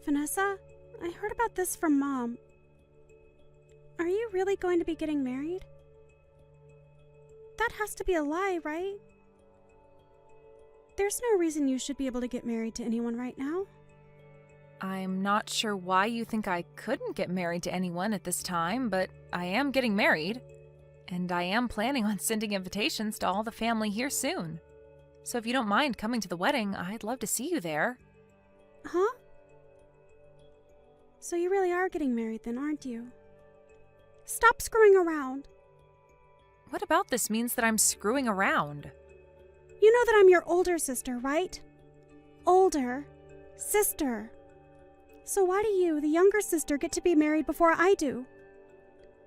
Vanessa, I heard about this from Mom. Are you really going to be getting married? That has to be a lie, right? There's no reason you should be able to get married to anyone right now. I'm not sure why you think I couldn't get married to anyone at this time, but I am getting married. And I am planning on sending invitations to all the family here soon. So if you don't mind coming to the wedding, I'd love to see you there. Huh? So you really are getting married then, aren't you? Stop screwing around. What about this means that I'm screwing around? You know that I'm your older sister, right? Older sister. So why do you, the younger sister, get to be married before I do?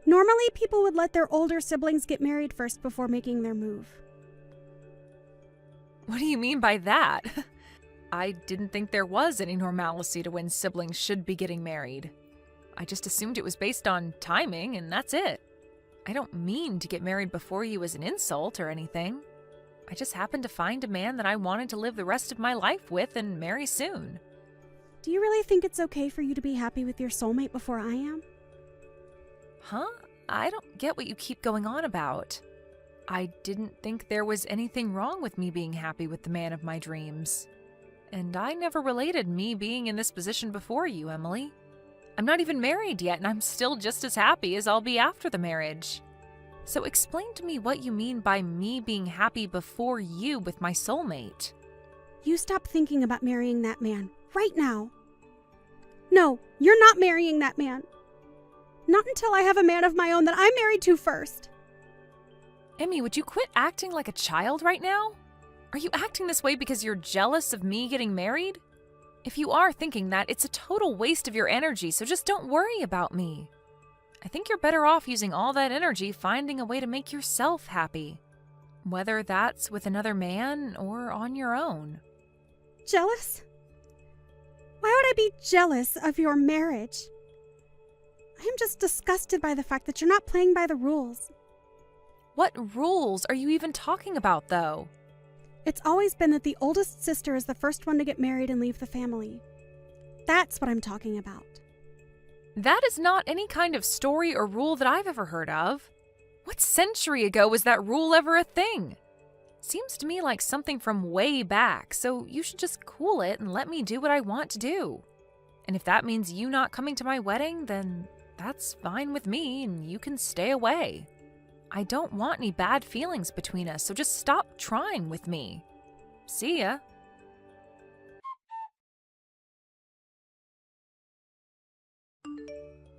Normally, people would let their older siblings get married first before making their move. What do you mean by that? I didn't think there was any normalcy to when siblings should be getting married. I just assumed it was based on timing, and that's it. I don't mean to get married before you as an insult or anything. I just happened to find a man that I wanted to live the rest of my life with and marry soon. Do you really think it's okay for you to be happy with your soulmate before I am? Huh? I don't get what you keep going on about. I didn't think there was anything wrong with me being happy with the man of my dreams. And I never related me being in this position before you, Emily. I'm not even married yet, and I'm still just as happy as I'll be after the marriage. So explain to me what you mean by me being happy before you with my soulmate. You stop thinking about marrying that man right now. No, you're not marrying that man. Not until I have a man of my own that I'm married to first. Emmy, would you quit acting like a child right now? Are you acting this way because you're jealous of me getting married? If you are thinking that, it's a total waste of your energy, so just don't worry about me. I think you're better off using all that energy finding a way to make yourself happy. Whether that's with another man or on your own. Jealous? Why would I be jealous of your marriage? I am just disgusted by the fact that you're not playing by the rules. What rules are you even talking about, though? It's always been that the oldest sister is the first one to get married and leave the family. That's what I'm talking about. That is not any kind of story or rule that I've ever heard of. What century ago was that rule ever a thing? Seems to me like something from way back, so you should just cool it and let me do what I want to do. And if that means you not coming to my wedding, then that's fine with me and you can stay away. I don't want any bad feelings between us, so just stop trying with me. See ya.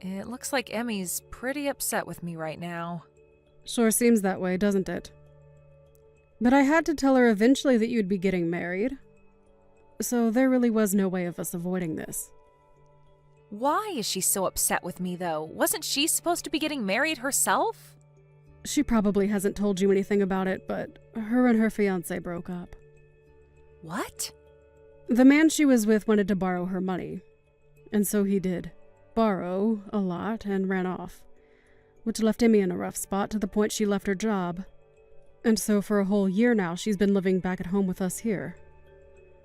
It looks like Emmy's pretty upset with me right now. Sure seems that way, doesn't it? But I had to tell her eventually that you'd be getting married. So there really was no way of us avoiding this. Why is she so upset with me, though? Wasn't she supposed to be getting married herself? She probably hasn't told you anything about it, but her and her fiancé broke up. What? The man she was with wanted to borrow her money. And so he did. Borrow a lot and ran off. Which left Emmy in a rough spot to the point she left her job. And so for a whole year now, she's been living back at home with us here.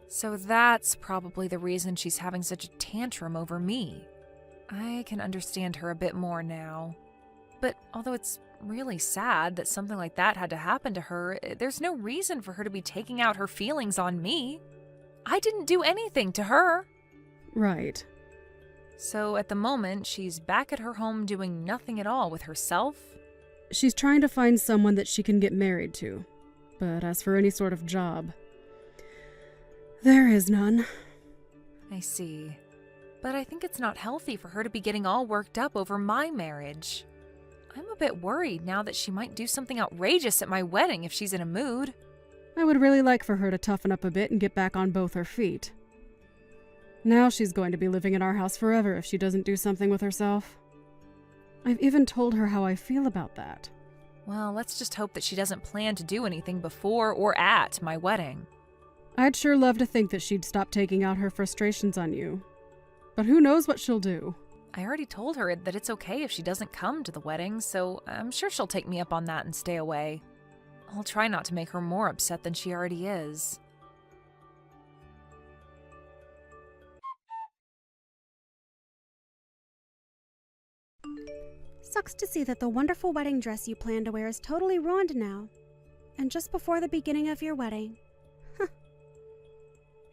So that's probably the reason she's having such a tantrum over me. I can understand her a bit more now. But although it's really sad that something like that had to happen to her, there's no reason for her to be taking out her feelings on me. I didn't do anything to her. Right. So at the moment, she's back at her home doing nothing at all with herself. She's trying to find someone that she can get married to. But as for any sort of job, there is none. I see. But I think it's not healthy for her to be getting all worked up over my marriage. I'm a bit worried now that she might do something outrageous at my wedding if she's in a mood. I would really like for her to toughen up a bit and get back on both her feet. Now she's going to be living in our house forever if she doesn't do something with herself. I've even told her how I feel about that. Well, let's just hope that she doesn't plan to do anything before or at my wedding. I'd sure love to think that she'd stop taking out her frustrations on you. But who knows what she'll do? I already told her that it's okay if she doesn't come to the wedding, so I'm sure she'll take me up on that and stay away. I'll try not to make her more upset than she already is. Sucks to see that the wonderful wedding dress you planned to wear is totally ruined now. And just before the beginning of your wedding. Huh.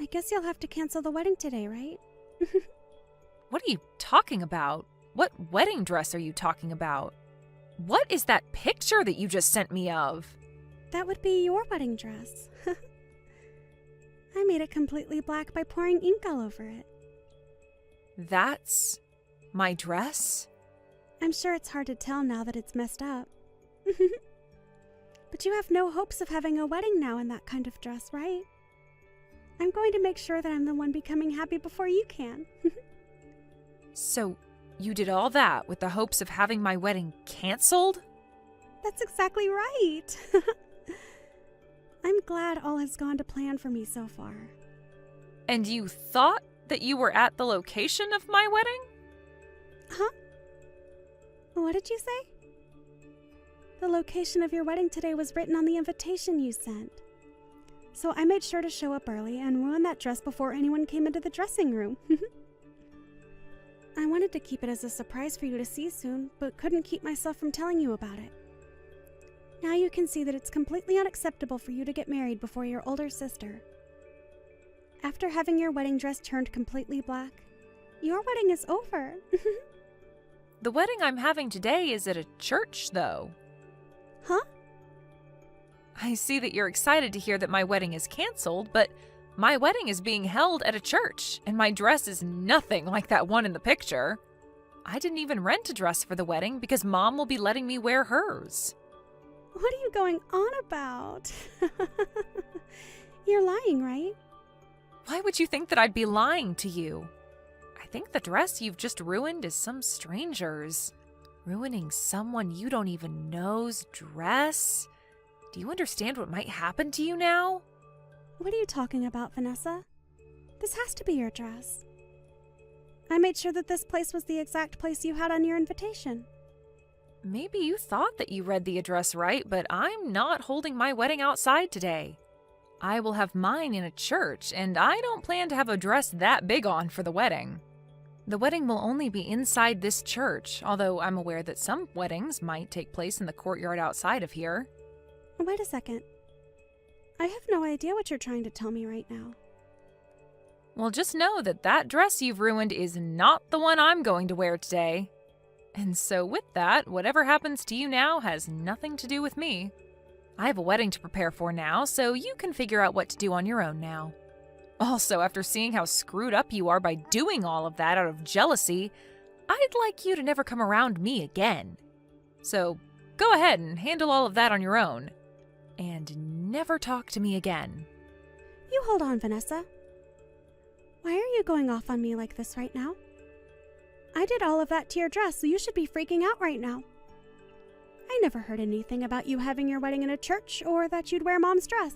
I guess you'll have to cancel the wedding today, right? What are you talking about? What wedding dress are you talking about? What is that picture that you just sent me of? That would be your wedding dress. I made it completely black by pouring ink all over it. That's my dress? I'm sure it's hard to tell now that it's messed up. But you have no hopes of having a wedding now in that kind of dress, right? I'm going to make sure that I'm the one becoming happy before you can. So, you did all that with the hopes of having my wedding canceled? That's exactly right. I'm glad all has gone to plan for me so far. And you thought that you were at the location of my wedding? Huh? What did you say? The location of your wedding today was written on the invitation you sent. So I made sure to show up early and ruin that dress before anyone came into the dressing room. I wanted to keep it as a surprise for you to see soon, but couldn't keep myself from telling you about it. Now you can see that it's completely unacceptable for you to get married before your older sister. After having your wedding dress turned completely black, your wedding is over. The wedding I'm having today is at a church, though. Huh? I see that you're excited to hear that my wedding is canceled, but my wedding is being held at a church, and my dress is nothing like that one in the picture. I didn't even rent a dress for the wedding because Mom will be letting me wear hers. What are you going on about? You're lying, right? Why would you think that I'd be lying to you? I think the dress you've just ruined is some stranger's. Ruining someone you don't even know's dress? Do you understand what might happen to you now? What are you talking about, Vanessa? This has to be your dress. I made sure that this place was the exact place you had on your invitation. Maybe you thought that you read the address right, but I'm not holding my wedding outside today. I will have mine in a church, and I don't plan to have a dress that big on for the wedding. The wedding will only be inside this church, although I'm aware that some weddings might take place in the courtyard outside of here. Wait a second. I have no idea what you're trying to tell me right now. Well, just know that that dress you've ruined is not the one I'm going to wear today. And so with that, whatever happens to you now has nothing to do with me. I have a wedding to prepare for now, so you can figure out what to do on your own now. Also, after seeing how screwed up you are by doing all of that out of jealousy, I'd like you to never come around me again. So go ahead and handle all of that on your own. And never talk to me again. You hold on, Vanessa. Why are you going off on me like this right now? I did all of that to your dress, so you should be freaking out right now. I never heard anything about you having your wedding in a church or that you'd wear Mom's dress.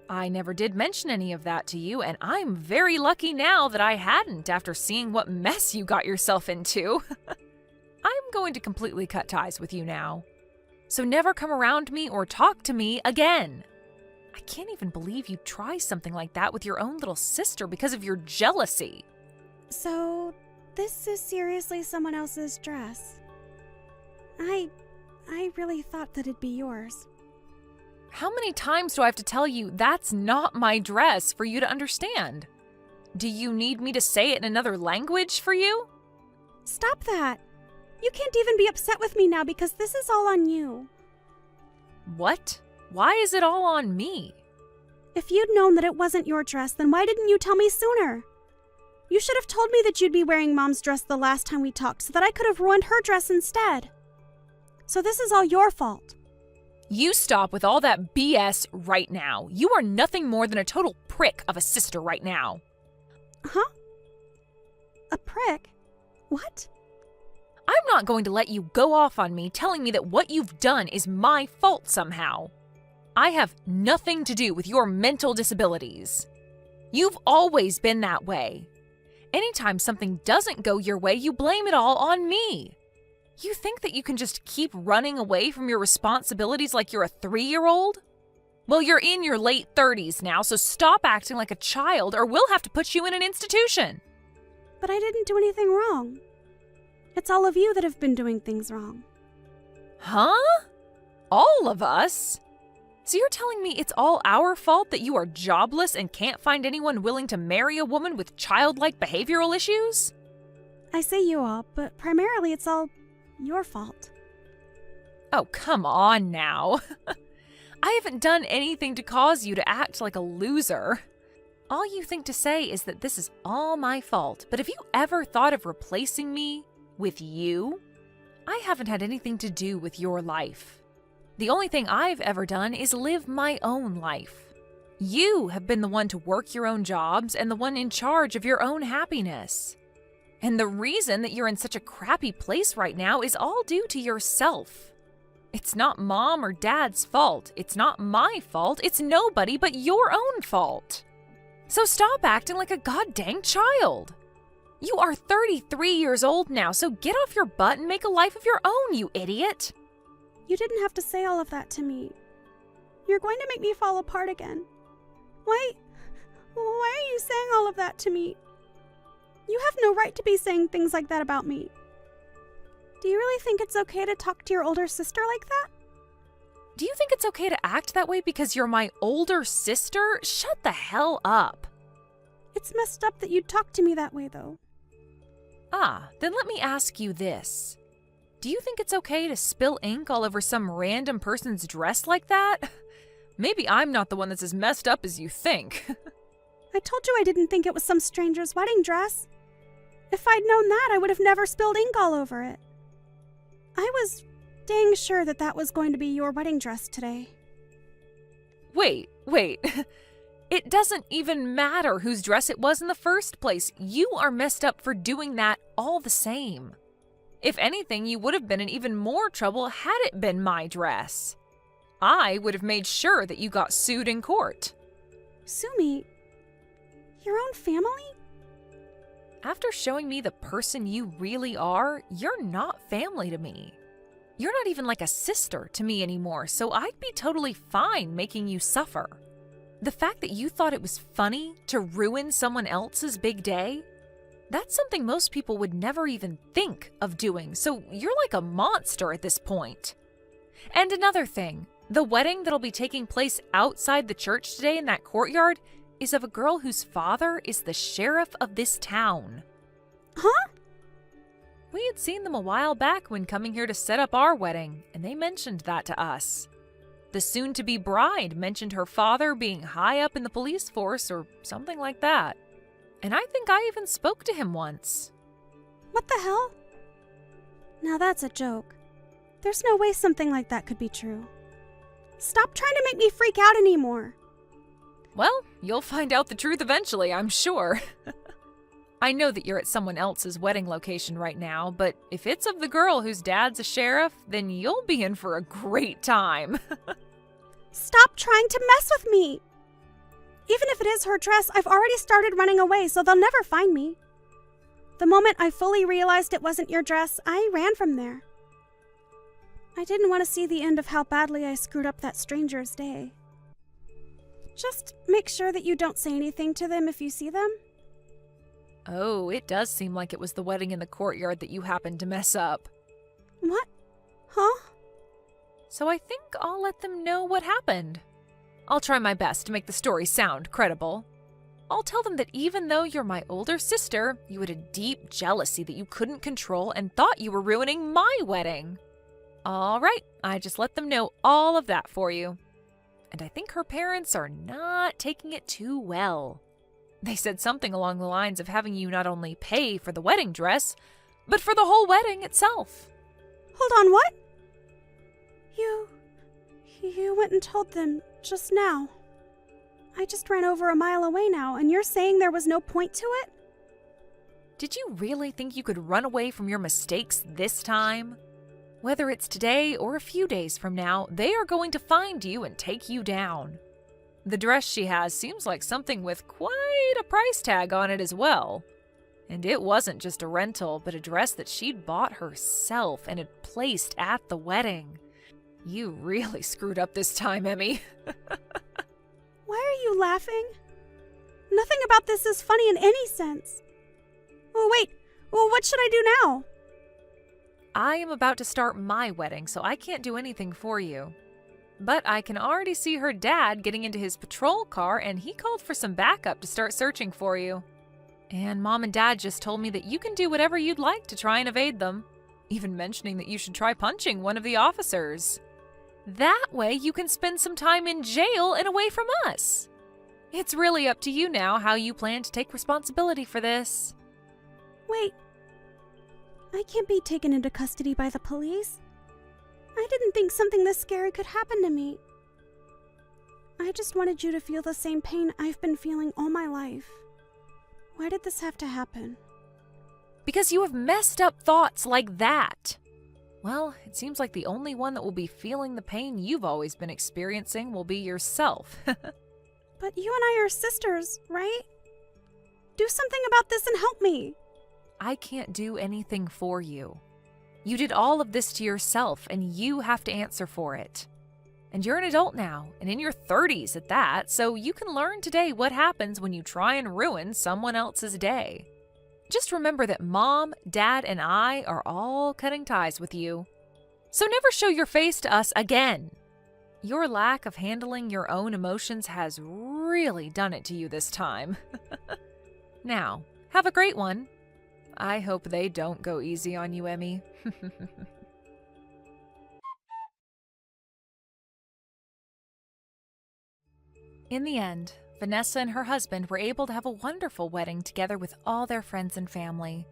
I never did mention any of that to you, and I'm very lucky now that I hadn't after seeing what mess you got yourself into. I'm going to completely cut ties with you now. So never come around me or talk to me again. I can't even believe you'd try something like that with your own little sister because of your jealousy. So, this is seriously someone else's dress. I really thought that it'd be yours. How many times do I have to tell you that's not my dress for you to understand? Do you need me to say it in another language for you? Stop that! You can't even be upset with me now because this is all on you. What? Why is it all on me? If you'd known that it wasn't your dress, then why didn't you tell me sooner? You should have told me that you'd be wearing Mom's dress the last time we talked so that I could have ruined her dress instead. So this is all your fault. You stop with all that BS right now. You are nothing more than a total prick of a sister right now. Huh? A prick? What? I'm not going to let you go off on me telling me that what you've done is my fault somehow. I have nothing to do with your mental disabilities. You've always been that way. Anytime something doesn't go your way, you blame it all on me. You think that you can just keep running away from your responsibilities like you're a 3-year-old? Well, you're in your late 30s now, so stop acting like a child or we'll have to put you in an institution. But I didn't do anything wrong. It's all of you that have been doing things wrong. Huh? All of us? So you're telling me it's all our fault that you are jobless and can't find anyone willing to marry a woman with childlike behavioral issues? I say you all, but primarily it's all your fault. Oh, come on now. I haven't done anything to cause you to act like a loser. All you think to say is that this is all my fault, but have you ever thought of replacing me with you? I haven't had anything to do with your life. The only thing I've ever done is live my own life. You have been the one to work your own jobs and the one in charge of your own happiness. And the reason that you're in such a crappy place right now is all due to yourself. It's not mom or dad's fault. It's not my fault. It's nobody but your own fault. So stop acting like a goddamn child. You are 33 years old now, so get off your butt and make a life of your own, you idiot. You didn't have to say all of that to me. You're going to make me fall apart again. Why are you saying all of that to me? You have no right to be saying things like that about me. Do you really think it's okay to talk to your older sister like that? Do you think it's okay to act that way because you're my older sister? Shut the hell up. It's messed up that you'd talk to me that way, though. Then let me ask you this. Do you think it's okay to spill ink all over some random person's dress like that? Maybe I'm not the one that's as messed up as you think. I told you I didn't think it was some stranger's wedding dress. If I'd known that, I would have never spilled ink all over it. I was dang sure that that was going to be your wedding dress today. Wait. It doesn't even matter whose dress it was in the first place. You are messed up for doing that all the same. If anything, you would have been in even more trouble had it been my dress. I would have made sure that you got sued in court. Sue me? Your own family? After showing me the person you really are, you're not family to me. You're not even like a sister to me anymore, so I'd be totally fine making you suffer. The fact that you thought it was funny to ruin someone else's big day, that's something most people would never even think of doing, so you're like a monster at this point. And another thing, the wedding that'll be taking place outside the church today in that courtyard is of a girl whose father is the sheriff of this town. Huh? We had seen them a while back when coming here to set up our wedding, and they mentioned that to us. The soon-to-be bride mentioned her father being high up in the police force or something like that. And I think I even spoke to him once. What the hell? Now that's a joke. There's no way something like that could be true. Stop trying to make me freak out anymore. Well, you'll find out the truth eventually, I'm sure. I know that you're at someone else's wedding location right now, but if it's of the girl whose dad's a sheriff, then you'll be in for a great time. Stop trying to mess with me! Even if it is her dress, I've already started running away, so they'll never find me. The moment I fully realized it wasn't your dress, I ran from there. I didn't want to see the end of how badly I screwed up that stranger's day. Just make sure that you don't say anything to them if you see them. Oh, it does seem like it was the wedding in the courtyard that you happened to mess up. What? Huh? So I think I'll let them know what happened. I'll try my best to make the story sound credible. I'll tell them that even though you're my older sister, you had a deep jealousy that you couldn't control and thought you were ruining my wedding. All right, I just let them know all of that for you. And I think her parents are not taking it too well. They said something along the lines of having you not only pay for the wedding dress, but for the whole wedding itself. Hold on, what? You went and told them just now. I just ran over a mile away now, and you're saying there was no point to it? Did you really think you could run away from your mistakes this time? Whether it's today or a few days from now, they are going to find you and take you down. The dress she has seems like something with quite a price tag on it as well. And it wasn't just a rental, but a dress that she'd bought herself and had placed at the wedding. You really screwed up this time, Emmy. Why are you laughing? Nothing about this is funny in any sense. Oh, wait. Well, what should I do now? I am about to start my wedding, so I can't do anything for you. But I can already see her dad getting into his patrol car, and he called for some backup to start searching for you. And Mom and Dad just told me that you can do whatever you'd like to try and evade them, even mentioning that you should try punching one of the officers. That way you can spend some time in jail and away from us. It's really up to you now how you plan to take responsibility for this. Wait. I can't be taken into custody by the police. I didn't think something this scary could happen to me. I just wanted you to feel the same pain I've been feeling all my life. Why did this have to happen? Because you have messed up thoughts like that. Well, it seems like the only one that will be feeling the pain you've always been experiencing will be yourself. But you and I are sisters, right? Do something about this and help me. I can't do anything for you. You did all of this to yourself, and you have to answer for it. And you're an adult now, and in your 30s at that, so you can learn today what happens when you try and ruin someone else's day. Just remember that Mom, Dad, and I are all cutting ties with you. So never show your face to us again. Your lack of handling your own emotions has really done it to you this time. Now, have a great one. I hope they don't go easy on you, Emmy. In the end, Vanessa and her husband were able to have a wonderful wedding together with all their friends and family.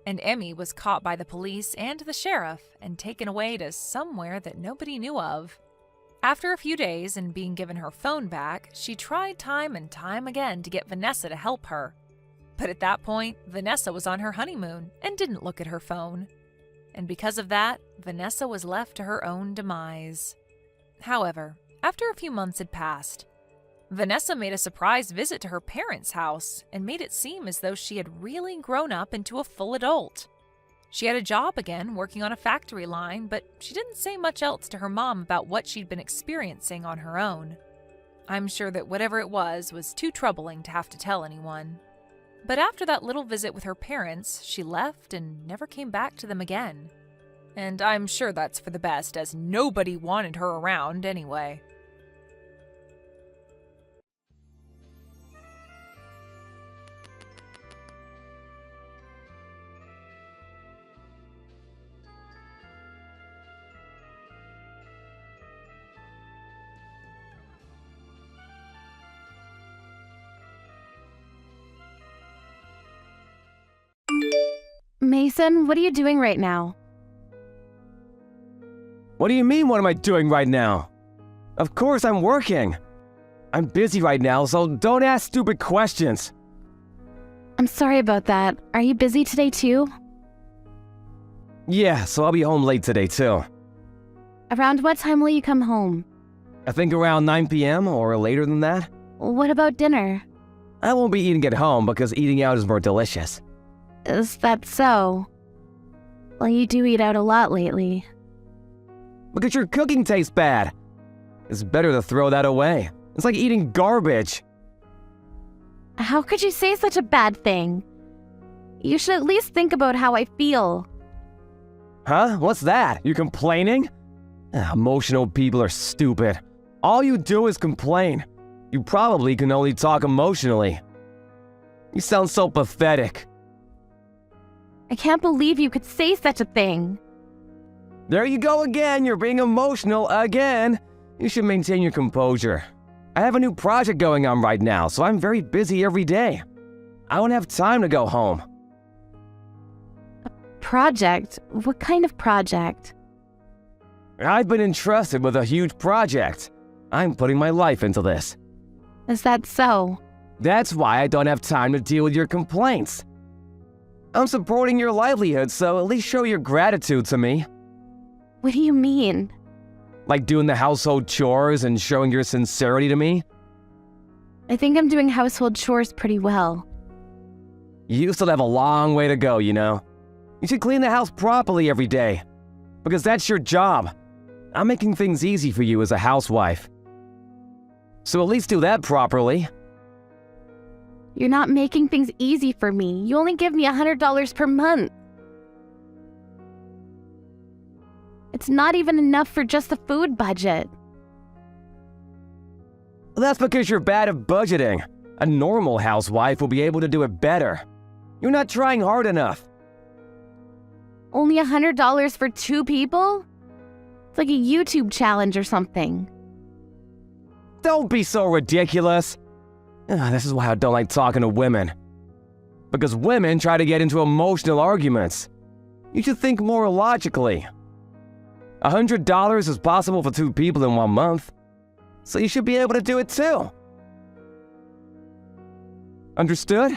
And Emmy was caught by the police and the sheriff and taken away to somewhere that nobody knew of. After a few days and being given her phone back, she tried time and time again to get Vanessa to help her. But at that point, Vanessa was on her honeymoon and didn't look at her phone. And because of that, Vanessa was left to her own demise. However, after a few months had passed, Vanessa made a surprise visit to her parents' house and made it seem as though she had really grown up into a full adult. She had a job again, working on a factory line, but she didn't say much else to her mom about what she'd been experiencing on her own. I'm sure that whatever it was too troubling to have to tell anyone. But after that little visit with her parents, she left and never came back to them again. And I'm sure that's for the best, as nobody wanted her around anyway. Mason, what are you doing right now? What do you mean, what am I doing right now? Of course I'm working. I'm busy right now, so don't ask stupid questions. I'm sorry about that. Are you busy today too? Yeah, so I'll be home late today too. Around what time will you come home? I think around 9 p.m. or later than that. What about dinner? I won't be eating at home because eating out is more delicious. Is that so? Well, you do eat out a lot lately. Because your cooking tastes bad. It's better to throw that away. It's like eating garbage. How could you say such a bad thing? You should at least think about how I feel. Huh? What's that? You complaining? Emotional people are stupid. All you do is complain. You probably can only talk emotionally. You sound so pathetic. I can't believe you could say such a thing. There you go again, you're being emotional again. You should maintain your composure. I have a new project going on right now, so I'm very busy every day. I don't have time to go home. A project? What kind of project? I've been entrusted with a huge project. I'm putting my life into this. Is that so? That's why I don't have time to deal with your complaints. I'm supporting your livelihood, so at least show your gratitude to me. What do you mean? Like doing the household chores and showing your sincerity to me? I think I'm doing household chores pretty well. You still have a long way to go, you know. You should clean the house properly every day. Because that's your job. I'm making things easy for you as a housewife. So at least do that properly. You're not making things easy for me. You only give me $100 per month. It's not even enough for just the food budget. That's because you're bad at budgeting. A normal housewife will be able to do it better. You're not trying hard enough. Only $100 for 2 people? It's like a YouTube challenge or something. Don't be so ridiculous. This is why I don't like talking to women. Because women try to get into emotional arguments. You should think more logically. $100 is possible for 2 people in 1 month, so you should be able to do it too. Understood?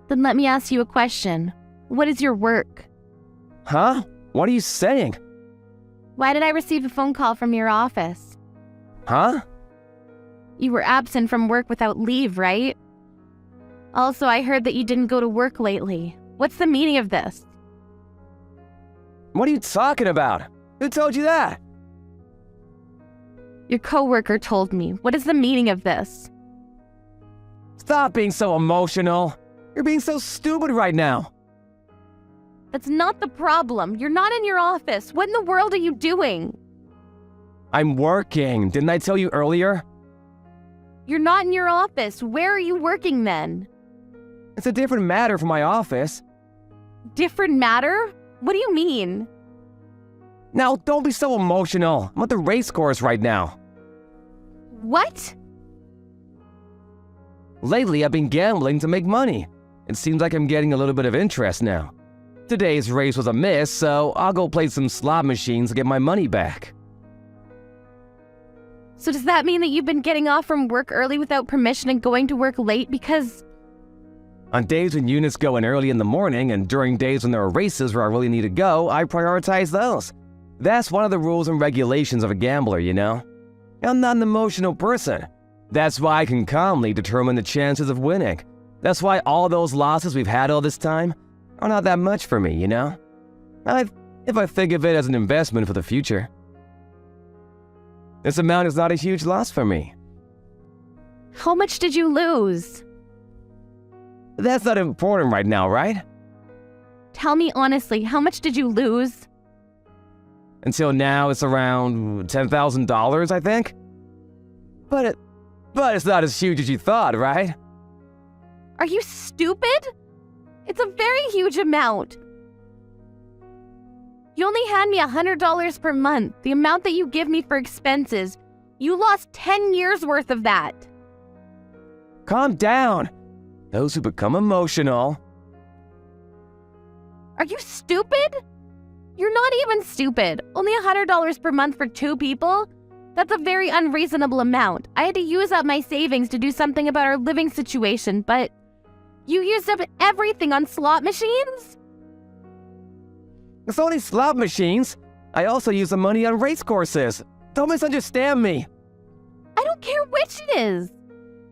Then let me ask you a question. What is your work? Huh? What are you saying? Why did I receive a phone call from your office? Huh? You were absent from work without leave, right? Also, I heard that you didn't go to work lately. What's the meaning of this? What are you talking about? Who told you that? Your coworker told me. What is the meaning of this? Stop being so emotional. You're being so stupid right now. That's not the problem. You're not in your office. What in the world are you doing? I'm working. Didn't I tell you earlier? You're not in your office. Where are you working then? It's a different matter from my office. Different matter? What do you mean? Now, don't be so emotional. I'm at the race course right now. What? Lately, I've been gambling to make money. It seems like I'm getting a little bit of interest now. Today's race was a miss, so I'll go play some slot machines to get my money back. So does that mean that you've been getting off from work early without permission and going to work late because... On days when units go in early in the morning and during days when there are races where I really need to go, I prioritize those. That's one of the rules and regulations of a gambler, you know? I'm not an emotional person. That's why I can calmly determine the chances of winning. That's why all those losses we've had all this time are not that much for me, you know? If I think of it as an investment for the future. This amount is not a huge loss for me. How much did you lose? That's not important right now, right? Tell me honestly, how much did you lose? Until now, it's around $10,000, I think. But it's not as huge as you thought, right? Are you stupid? It's a very huge amount. You only hand me $100 per month, the amount that you give me for expenses. You lost 10 years worth of that. Calm down. Those who become emotional. Are you stupid? You're not even stupid. Only $100 per month for 2 people? That's a very unreasonable amount. I had to use up my savings to do something about our living situation, but you used up everything on slot machines? It's only slot machines. I also use the money on race courses. Don't misunderstand me. I don't care which it is.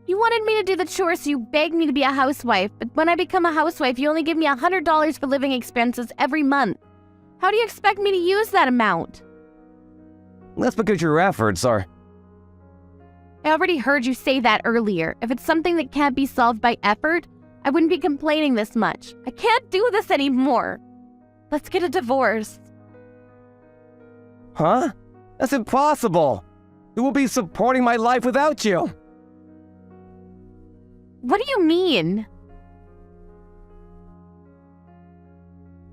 You wanted me to do the chores, so you begged me to be a housewife, but when I become a housewife, you only give me $100 for living expenses every month. How do you expect me to use that amount? That's because your efforts are... I already heard you say that earlier. If it's something that can't be solved by effort, I wouldn't be complaining this much. I can't do this anymore. Let's get a divorce. Huh? That's impossible. Who will be supporting my life without you? What do you mean?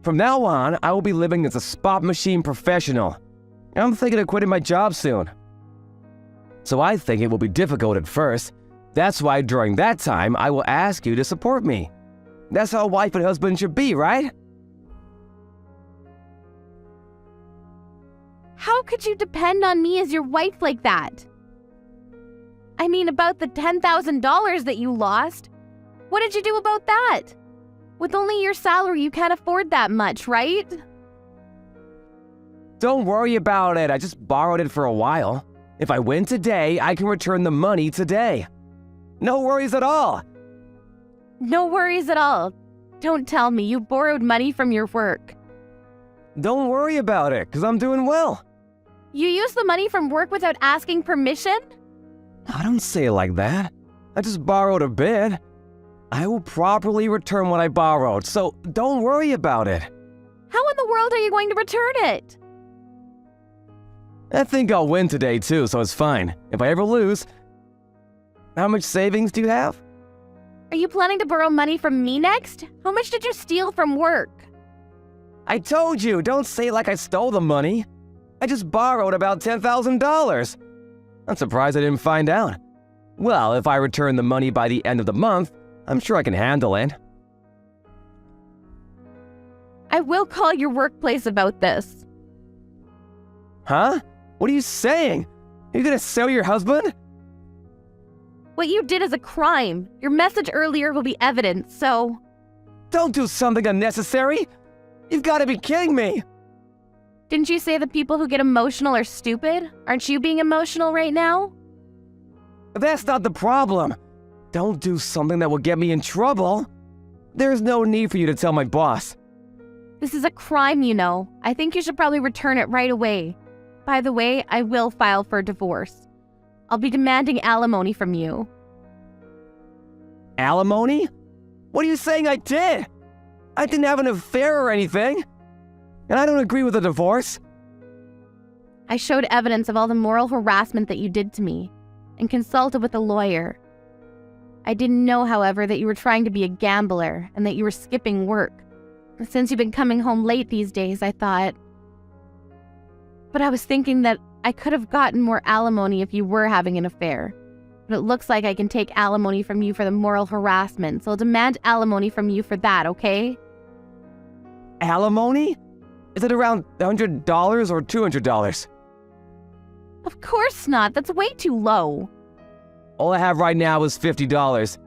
From now on, I will be living as a spot machine professional. I'm thinking of quitting my job soon. So I think it will be difficult at first. That's why during that time, I will ask you to support me. That's how a wife and husband should be, right? How could you depend on me as your wife like that? I mean, about the $10,000 that you lost. What did you do about that? With only your salary, you can't afford that much, right? Don't worry about it. I just borrowed it for a while. If I win today, I can return the money today. No worries at all. No worries at all. Don't tell me you borrowed money from your work. Don't worry about it, because I'm doing well. You used the money from work without asking permission? I don't say it like that. I just borrowed a bit. I will properly return what I borrowed, so don't worry about it. How in the world are you going to return it? I think I'll win today too, so it's fine. If I ever lose... How much savings do you have? Are you planning to borrow money from me next? How much did you steal from work? I told you, don't say it like I stole the money. I just borrowed about $10,000. I'm surprised I didn't find out. Well, if I return the money by the end of the month, I'm sure I can handle it. I will call your workplace about this. Huh? What are you saying? Are you gonna sell your husband? What you did is a crime. Your message earlier will be evidence, so... Don't do something unnecessary! You've gotta be kidding me! Didn't you say the people who get emotional are stupid? Aren't you being emotional right now? That's not the problem. Don't do something that will get me in trouble. There's no need for you to tell my boss. This is a crime, you know. I think you should probably return it right away. By the way, I will file for divorce. I'll be demanding alimony from you. Alimony? What are you saying I did? I didn't have an affair or anything. And I don't agree with a divorce. I showed evidence of all the moral harassment that you did to me and consulted with a lawyer. I didn't know, however, that you were trying to be a gambler and that you were skipping work. Since you've been coming home late these days, I thought... But I was thinking that I could have gotten more alimony if you were having an affair. But it looks like I can take alimony from you for the moral harassment, so I'll demand alimony from you for that, okay? Alimony? Is it around $100 or $200? Of course not. That's way too low. All I have right now is $50.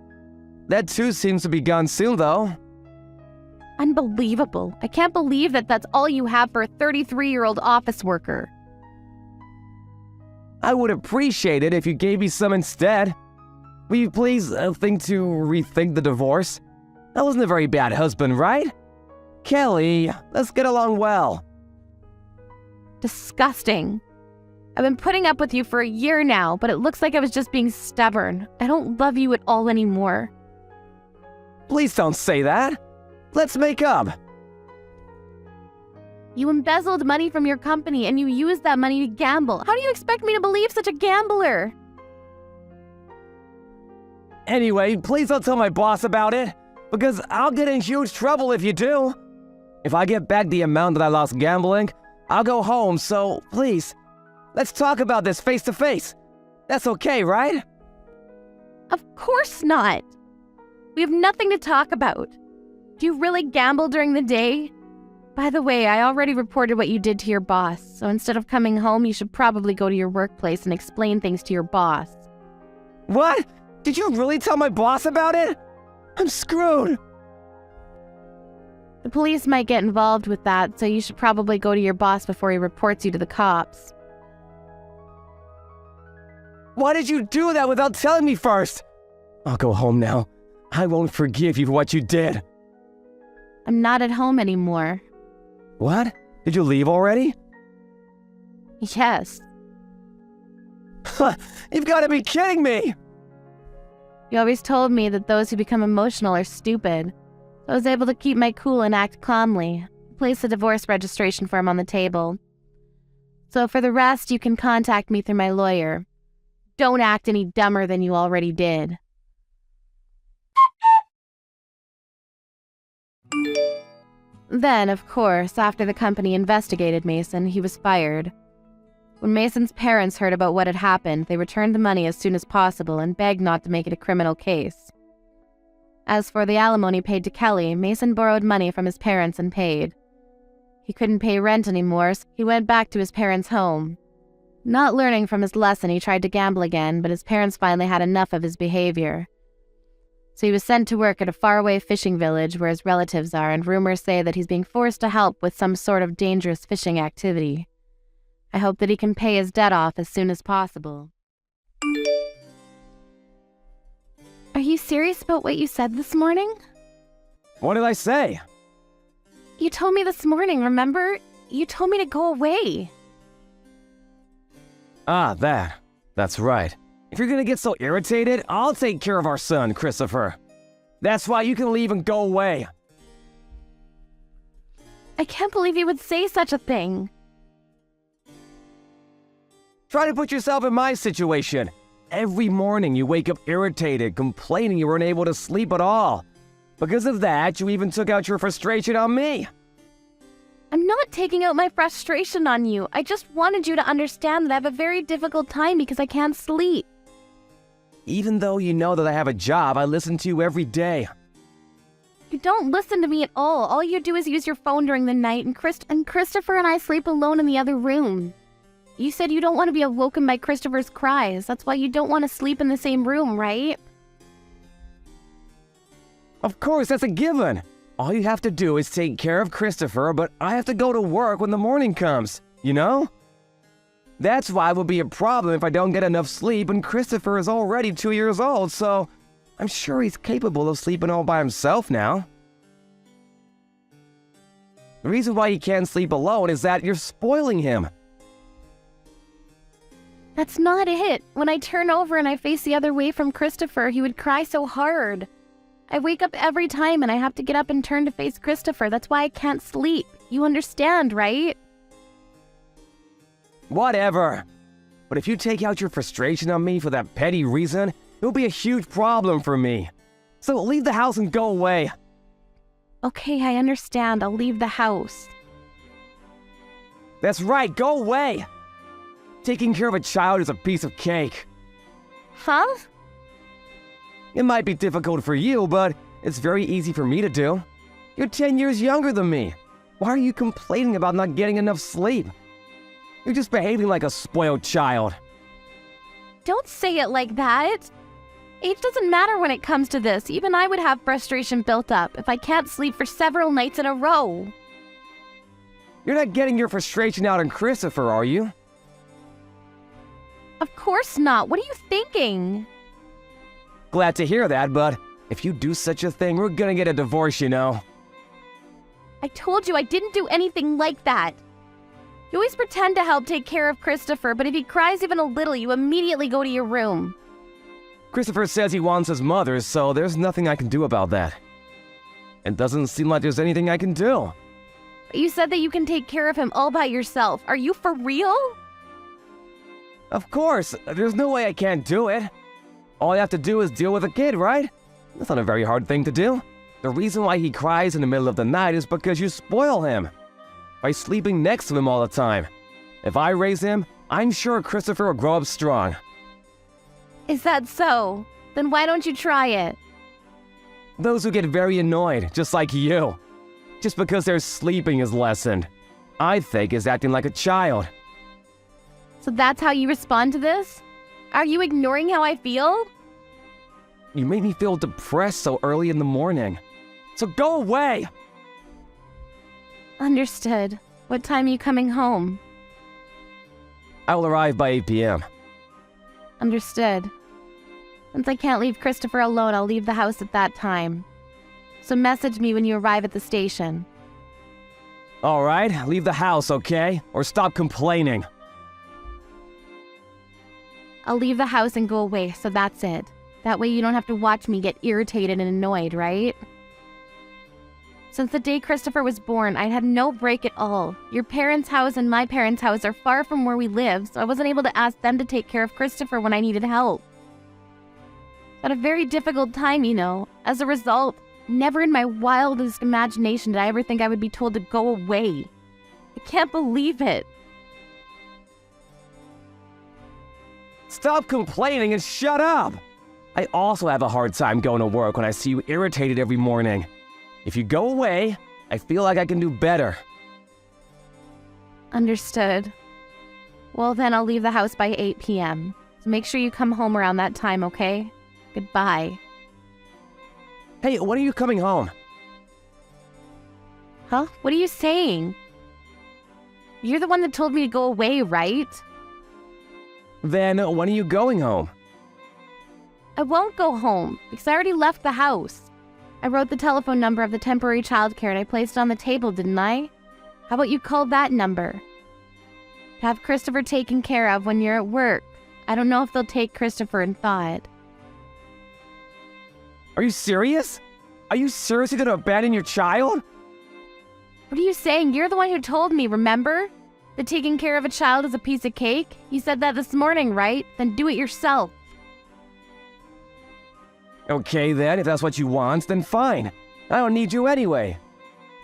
That too seems to be gone soon, though. Unbelievable. I can't believe that that's all you have for a 33-year-old office worker. I would appreciate it if you gave me some instead. Will you please think to rethink the divorce? I wasn't a very bad husband, right? Kelly, let's get along well. Disgusting. I've been putting up with you for a year now, but it looks like I was just being stubborn. I don't love you at all anymore. Please don't say that. Let's make up. You embezzled money from your company and you used that money to gamble. How do you expect me to believe such a gambler? Anyway, please don't tell my boss about it, because I'll get in huge trouble if you do. If I get back the amount that I lost gambling, I'll go home, so please, let's talk about this face to face. That's okay, right? Of course not. We have nothing to talk about. Do you really gamble during the day? By the way, I already reported what you did to your boss, so instead of coming home, you should probably go to your workplace and explain things to your boss. What? Did you really tell my boss about it? I'm screwed. The police might get involved with that, so you should probably go to your boss before he reports you to the cops. Why did you do that without telling me first? I'll go home now. I won't forgive you for what you did. I'm not at home anymore. What? Did you leave already? Yes. You've got to be kidding me! You always told me that those who become emotional are stupid. So I was able to keep my cool and act calmly. Place the divorce registration form on the table. So for the rest, you can contact me through my lawyer. Don't act any dumber than you already did. Then, of course, after the company investigated Mason, he was fired. When Mason's parents heard about what had happened, they returned the money as soon as possible and begged not to make it a criminal case. As for the alimony paid to Kelly, Mason borrowed money from his parents and paid. He couldn't pay rent anymore, so he went back to his parents' home. Not learning from his lesson, he tried to gamble again, but his parents finally had enough of his behavior. So he was sent to work at a faraway fishing village where his relatives are, and rumors say that he's being forced to help with some sort of dangerous fishing activity. I hope that he can pay his debt off as soon as possible. Are you serious about what you said this morning? What did I say? You told me this morning, remember? You told me to go away. Ah, that's right. If you're gonna get so irritated, I'll take care of our son, Christopher. That's why you can leave and go away. I can't believe you would say such a thing. Try to put yourself in my situation. Every morning you wake up irritated, complaining you weren't able to sleep at all. Because of that, you even took out your frustration on me. I'm not taking out my frustration on you. I just wanted you to understand that I have a very difficult time because I can't sleep. Even though you know that I have a job, I listen to you every day. You don't listen to me at all. All you do is use your phone during the night, and Christopher and I sleep alone in the other room. You said you don't want to be awoken by Christopher's cries. That's why you don't want to sleep in the same room, right? Of course, that's a given. All you have to do is take care of Christopher, but I have to go to work when the morning comes, you know? That's why it will be a problem if I don't get enough sleep, and Christopher is already 2 years old, so I'm sure he's capable of sleeping all by himself now. The reason why he can't sleep alone is that you're spoiling him. That's not it. When I turn over and I face the other way from Christopher, he would cry so hard. I wake up every time and I have to get up and turn to face Christopher. That's why I can't sleep. You understand, right? Whatever. But if you take out your frustration on me for that petty reason, it'll be a huge problem for me. So leave the house and go away. Okay, I understand. I'll leave the house. That's right, go away. Taking care of a child is a piece of cake. Huh? It might be difficult for you, but it's very easy for me to do. You're 10 years younger than me. Why are you complaining about not getting enough sleep? You're just behaving like a spoiled child. Don't say it like that. Age doesn't matter when it comes to this. Even I would have frustration built up if I can't sleep for several nights in a row. You're not getting your frustration out on Christopher, are you? Of course not. What are you thinking? Glad to hear that, but if you do such a thing, we're gonna get a divorce, you know. I told you I didn't do anything like that. You always pretend to help take care of Christopher, but if he cries even a little, you immediately go to your room. Christopher says he wants his mother, so there's nothing I can do about that. It doesn't seem like there's anything I can do. But you said that you can take care of him all by yourself. Are you for real? Of course, there's no way I can't do it. All I have to do is deal with a kid, right? That's not a very hard thing to do. The reason why he cries in the middle of the night is because you spoil him by sleeping next to him all the time. If I raise him, I'm sure Christopher will grow up strong. Is that so? Then why don't you try it? Those who get very annoyed, just like you, just because their sleeping is lessened, I think is acting like a child. So that's how you respond to this? Are you ignoring how I feel? You make me feel depressed so early in the morning. So go away! Understood. What time are you coming home? I will arrive by 8 p.m. Understood. Since I can't leave Christopher alone, I'll leave the house at that time. So message me when you arrive at the station. Alright, leave the house, okay? Or stop complaining. I'll leave the house and go away, so that's it. That way you don't have to watch me get irritated and annoyed, right? Since the day Christopher was born, I had no break at all. Your parents' house and my parents' house are far from where we live, so I wasn't able to ask them to take care of Christopher when I needed help. I had a very difficult time, you know. As a result, never in my wildest imagination did I ever think I would be told to go away. I can't believe it. Stop complaining and shut up! I also have a hard time going to work when I see you irritated every morning. If you go away, I feel like I can do better. Understood. Well, then I'll leave the house by 8 p.m. So make sure you come home around that time, okay? Goodbye. Hey, when are you coming home? Huh? What are you saying? You're the one that told me to go away, right? Then, when are you going home? I won't go home, because I already left the house. I wrote the telephone number of the temporary childcare and I placed it on the table, didn't I? How about you call that number? To have Christopher taken care of when you're at work. I don't know if they'll take Christopher in thought. Are you serious? Are you seriously gonna abandon your child? What are you saying? You're the one who told me, remember? That taking care of a child is a piece of cake? You said that this morning, right? Then do it yourself. Okay then, if that's what you want, then fine. I don't need you anyway.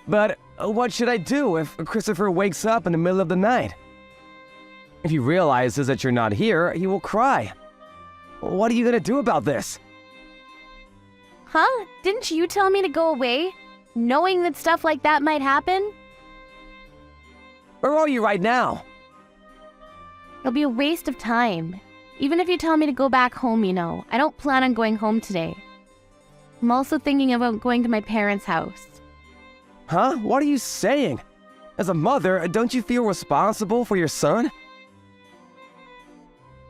But what should I do if Christopher wakes up in the middle of the night? If he realizes that you're not here, he will cry. What are you gonna do about this? Huh? Didn't you tell me to go away? Knowing that stuff like that might happen? Where are you right now? It'll be a waste of time. Even if you tell me to go back home, you know. I don't plan on going home today. I'm also thinking about going to my parents' house. Huh? What are you saying? As a mother, don't you feel responsible for your son?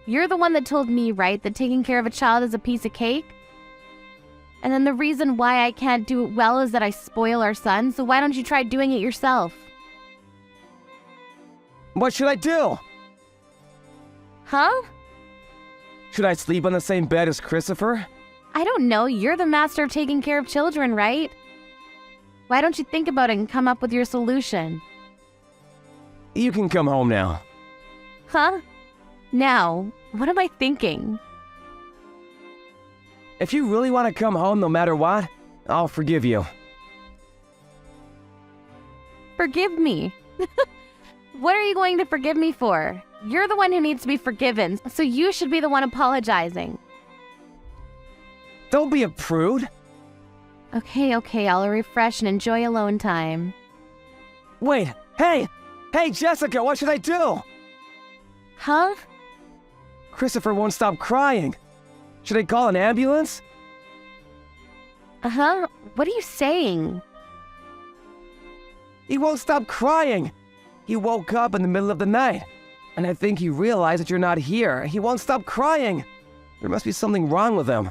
You're the one that told me, right, that taking care of a child is a piece of cake? And then the reason why I can't do it well is that I spoil our son, so why don't you try doing it yourself? What should I do? Huh? Should I sleep on the same bed as Christopher? I don't know. You're the master of taking care of children, right? Why don't you think about it and come up with your solution? You can come home now. Huh? Now, what am I thinking? If you really want to come home no matter what, I'll forgive you. Forgive me? What are you going to forgive me for? You're the one who needs to be forgiven, so you should be the one apologizing. Don't be a prude. Okay, I'll refresh and enjoy alone time. Wait, hey, Jessica, what should I do? Huh? Christopher won't stop crying. Should I call an ambulance? Uh-huh. What are you saying? He won't stop crying. He woke up in the middle of the night, and I think he realized that you're not here. He won't stop crying. There must be something wrong with him.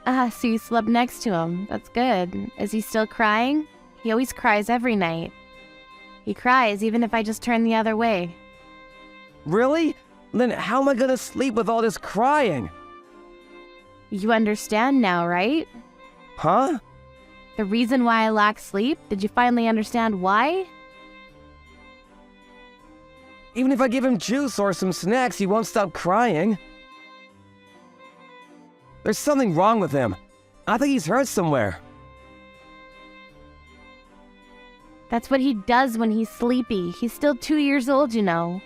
So you slept next to him. That's good. Is he still crying? He always cries every night. He cries even if I just turn the other way. Really? Then how am I gonna sleep with all this crying? You understand now, right? Huh? The reason why I lack sleep? Did you finally understand why? Even if I give him juice or some snacks, he won't stop crying. There's something wrong with him. I think he's hurt somewhere. That's what he does when he's sleepy. He's still 2 years old, you know.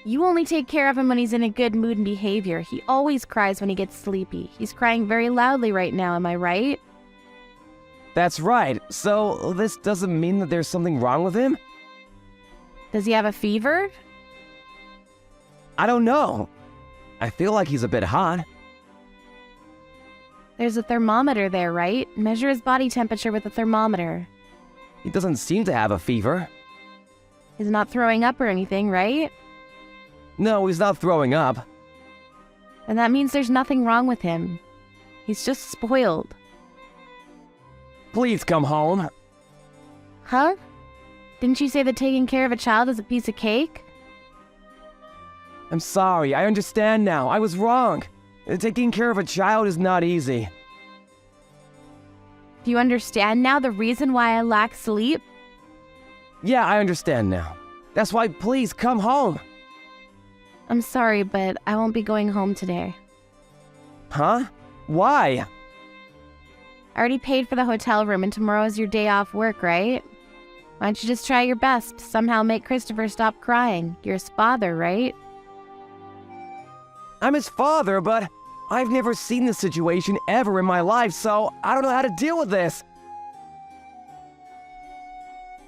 You only take care of him when he's in a good mood and behavior. He always cries when he gets sleepy. He's crying very loudly right now, am I right? That's right. So this doesn't mean that there's something wrong with him? Does he have a fever? I don't know. I feel like he's a bit hot. There's a thermometer there, right? Measure his body temperature with a thermometer. He doesn't seem to have a fever. He's not throwing up or anything, right? No, he's not throwing up. And that means there's nothing wrong with him. He's just spoiled. Please come home. Huh? Didn't you say that taking care of a child is a piece of cake? I'm sorry, I understand now. I was wrong. Taking care of a child is not easy. Do you understand now the reason why I lack sleep? Yeah, I understand now. That's why please come home. I'm sorry, but I won't be going home today. Huh? Why? I already paid for the hotel room and tomorrow is your day off work, right? Why don't you just try your best to somehow make Christopher stop crying? You're his father, right? I'm his father, but I've never seen this situation ever in my life, so I don't know how to deal with this.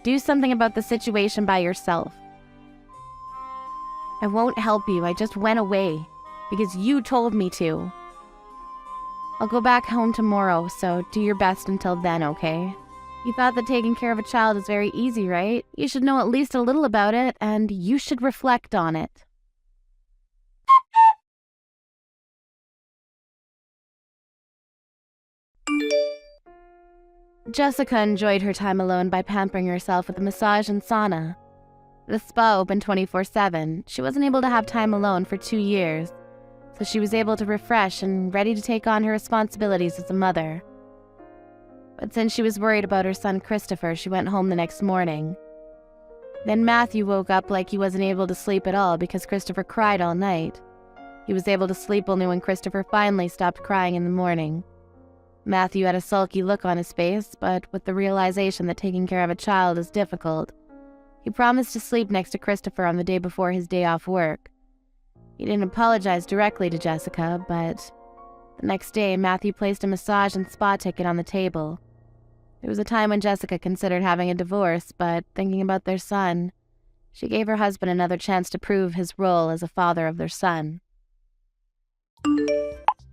Do something about the situation by yourself. I won't help you. I just went away because you told me to. I'll go back home tomorrow, so do your best until then, okay? You thought that taking care of a child is very easy, right? You should know at least a little about it, and you should reflect on it. Jessica enjoyed her time alone by pampering herself with a massage and sauna. The spa opened 24/7. She wasn't able to have time alone for 2 years, so she was able to refresh and ready to take on her responsibilities as a mother. But since she was worried about her son Christopher, she went home the next morning. Then Matthew woke up like he wasn't able to sleep at all because Christopher cried all night. He was able to sleep only when Christopher finally stopped crying in the morning. Matthew had a sulky look on his face, but with the realization that taking care of a child is difficult, he promised to sleep next to Christopher on the day before his day off work. He didn't apologize directly to Jessica, but the next day Matthew placed a massage and spa ticket on the table. There was a time when Jessica considered having a divorce, but thinking about their son, she gave her husband another chance to prove his role as a father of their son.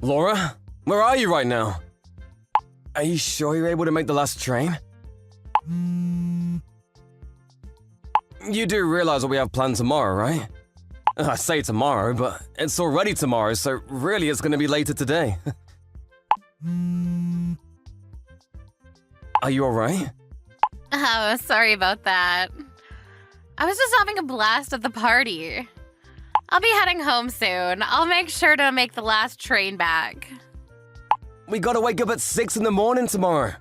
Laura, where are you right now? Are you sure you're able to make the last train? You do realize what we have planned tomorrow, right? I say tomorrow, but it's already tomorrow, so really it's going to be later today. Are you alright? Oh, sorry about that. I was just having a blast at the party. I'll be heading home soon. I'll make sure to make the last train back. We gotta wake up at 6 in the morning tomorrow.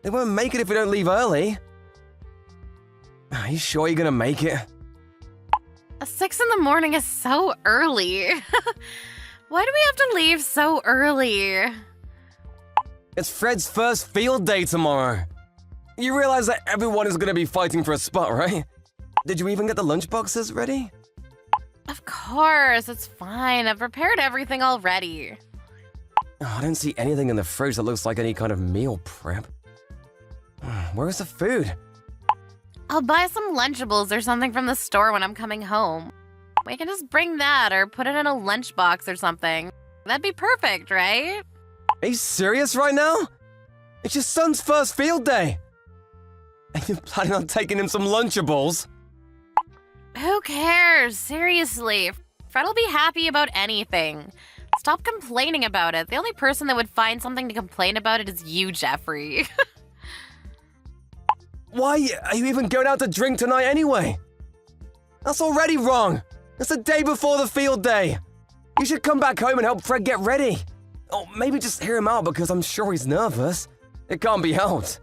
They won't make it if we don't leave early. Are you sure you're gonna make it? 6 in the morning is so early. Why do we have to leave so early? It's Fred's first field day tomorrow. You realize that everyone is gonna be fighting for a spot, right? Did you even get the lunchboxes ready? Of course, it's fine. I've prepared everything already. Oh, I don't see anything in the fridge that looks like any kind of meal prep. Where's the food? I'll buy some Lunchables or something from the store when I'm coming home. We can just bring that or put it in a lunchbox or something. That'd be perfect, right? Are you serious right now? It's your son's first field day. And you're planning on taking him some Lunchables? Who cares? Seriously. Fred'll be happy about anything. Stop complaining about it. The only person that would find something to complain about it is you, Jeffrey. Why are you even going out to drink tonight anyway? That's already wrong. It's the day before the field day. You should come back home and help Fred get ready. Or maybe just hear him out because I'm sure he's nervous. It can't be helped.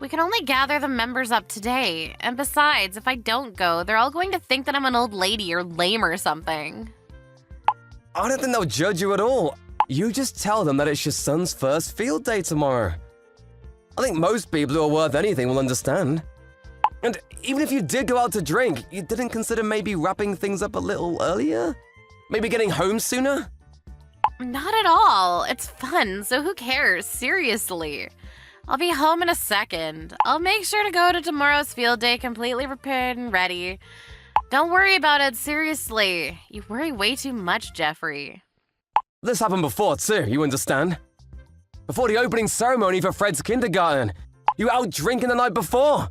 We can only gather the members up today. And besides, if I don't go, they're all going to think that I'm an old lady or lame or something. I don't think they'll judge you at all. You just tell them that it's your son's first field day tomorrow. I think most people who are worth anything will understand. And even if you did go out to drink, you didn't consider maybe wrapping things up a little earlier? Maybe getting home sooner? Not at all. It's fun, so who cares? Seriously. I'll be home in a second. I'll make sure to go to tomorrow's field day completely prepared and ready. Don't worry about it, seriously. You worry way too much, Jeffrey. This happened before too, you understand? Before the opening ceremony for Fred's kindergarten, you were out drinking the night before.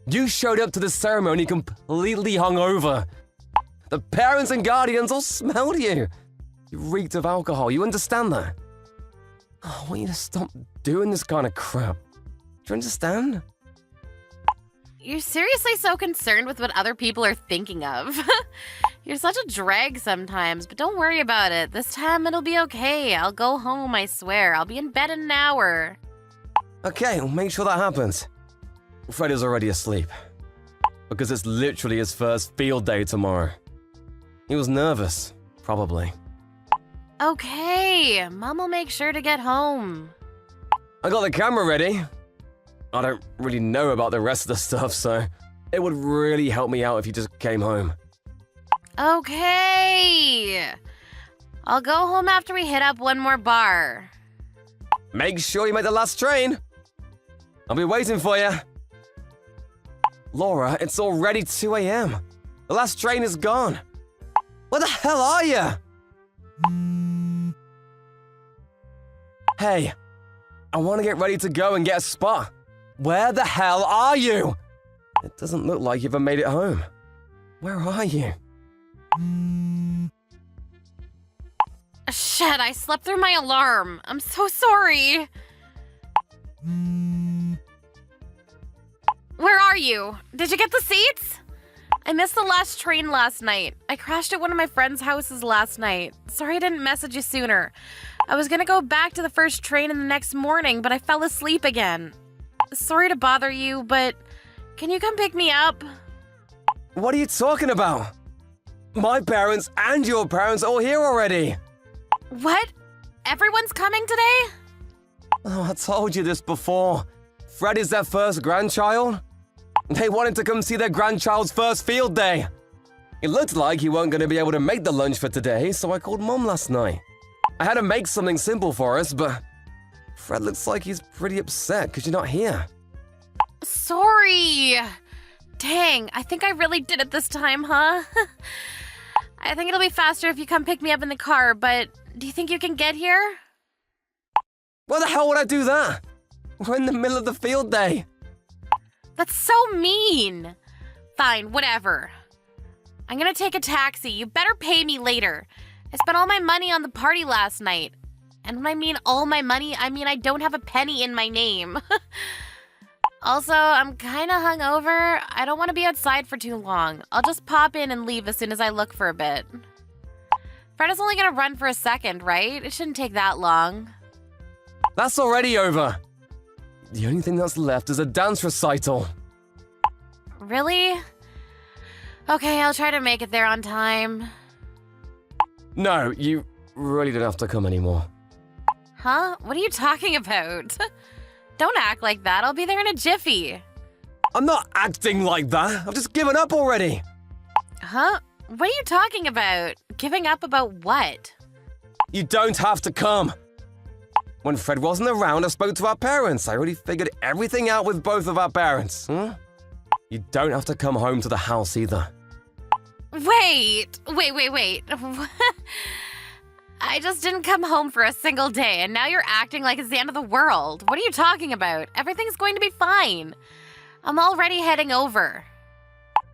You showed up to the ceremony completely hungover. The parents and guardians all smelled you. You reeked of alcohol, you understand that? Oh, I want you to stop doing this kind of crap. Do you understand? You're seriously so concerned with what other people are thinking of. You're such a drag sometimes, but don't worry about it. This time it'll be okay. I'll go home, I swear. I'll be in bed in an hour. Okay, we'll make sure that happens. Fred is already asleep. Because it's literally his first field day tomorrow. He was nervous, probably. Okay, Mom will make sure to get home. I got the camera ready. I don't really know about the rest of the stuff, so it would really help me out if you just came home. Okay. I'll go home after we hit up one more bar. Make sure you make the last train. I'll be waiting for you. Laura, it's already 2 a.m. The last train is gone. Where the hell are you? Hey, I want to get ready to go and get a spot. Where the hell are you? It doesn't look like you've ever made it home. Where are you? Shit, I slept through my alarm. I'm so sorry. Where are you? Did you get the seats? I missed the last train last night. I crashed at one of my friend's houses last night. Sorry I didn't message you sooner. I was gonna go back to the first train in the next morning, but I fell asleep again. Sorry to bother you, but can you come pick me up? What are you talking about? My parents and your parents are all here already. What? Everyone's coming today? Oh, I told you this before. Fred is their first grandchild. They wanted to come see their grandchild's first field day. It looked like he weren't going to be able to make the lunch for today, so I called Mom last night. I had to make something simple for us, but Fred looks like he's pretty upset because you're not here. Sorry. Dang, I think I really did it this time, huh? I think it'll be faster if you come pick me up in the car, but do you think you can get here? Why the hell would I do that? We're in the middle of the field day. That's so mean. Fine, whatever. I'm gonna take a taxi. You better pay me later. I spent all my money on the party last night. And when I mean all my money, I mean I don't have a penny in my name. Also, I'm kinda hungover. I don't want to be outside for too long. I'll just pop in and leave as soon as I look for a bit. Fred is only gonna run for a second, right? It shouldn't take that long. That's already over. The only thing that's left is a dance recital. Really? Okay, I'll try to make it there on time. No, you really don't have to come anymore. Huh? What are you talking about? Don't act like that. I'll be there in a jiffy. I'm not acting like that. I've just given up already. Huh? What are you talking about? Giving up about what? You don't have to come. When Fred wasn't around, I spoke to our parents. I already figured everything out with both of our parents. You don't have to come home to the house either. Wait. I just didn't come home for a single day, and now you're acting like it's the end of the world. What are you talking about? Everything's going to be fine. I'm already heading over.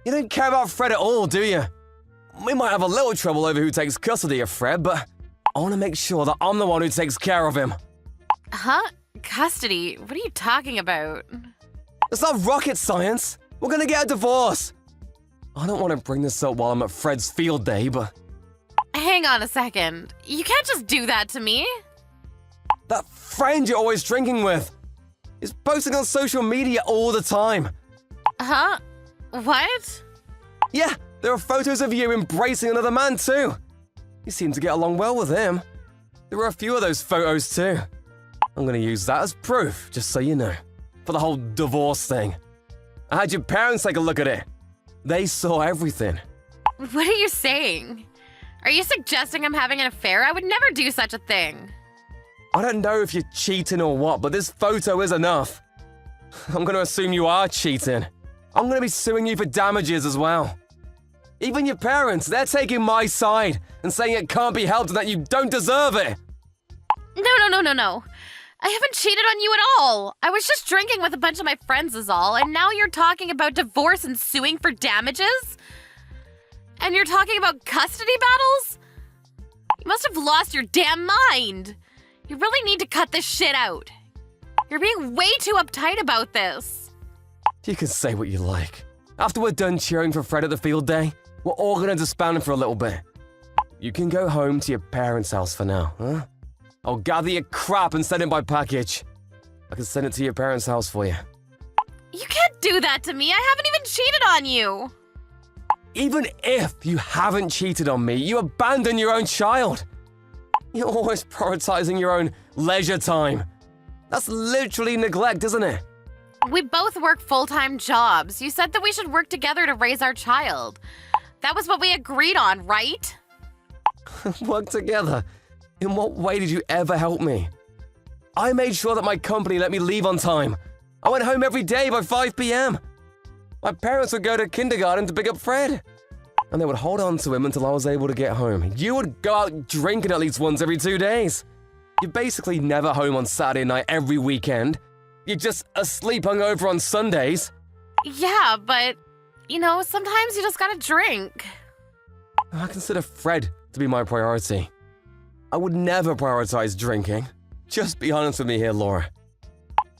You don't care about Fred at all, do you? We might have a little trouble over who takes custody of Fred, but I want to make sure that I'm the one who takes care of him. Huh? Custody? What are you talking about? It's not rocket science. We're gonna get a divorce. I don't want to bring this up while I'm at Fred's field day, but... Hang on a second. You can't just do that to me. That friend you're always drinking with is posting on social media all the time. Huh? What? Yeah, there are photos of you embracing another man too. You seem to get along well with him. There were a few of those photos too. I'm gonna use that as proof, just so you know, for the whole divorce thing. I had your parents take a look at it. They saw everything. What are you saying? Are you suggesting I'm having an affair? I would never do such a thing. I don't know if you're cheating or what, but this photo is enough. I'm gonna assume you are cheating. I'm gonna be suing you for damages as well. Even your parents, they're taking my side and saying it can't be helped and that you don't deserve it. No. I haven't cheated on you at all. I was just drinking with a bunch of my friends is all, and now you're talking about divorce and suing for damages? And you're talking about custody battles? You must have lost your damn mind. You really need to cut this shit out. You're being way too uptight about this. You can say what you like. After we're done cheering for Fred at the field day, we're all gonna disband for a little bit. You can go home to your parents' house for now, huh? I'll gather your crap and send it by package. I can send it to your parents' house for you. You can't do that to me. I haven't even cheated on you. Even if you haven't cheated on me, you abandon your own child. You're always prioritizing your own leisure time. That's literally neglect, isn't it? We both work full-time jobs. You said that we should work together to raise our child. That was what we agreed on, right? Work together? In what way did you ever help me? I made sure that my company let me leave on time. I went home every day by 5 p.m. My parents would go to kindergarten to pick up Fred. And they would hold on to him until I was able to get home. You would go out drinking at least once every 2 days. You're basically never home on Saturday night every weekend. You're just asleep hungover on Sundays. Yeah, but, sometimes you just gotta drink. I consider Fred to be my priority. I would never prioritize drinking. Just be honest with me here, Laura.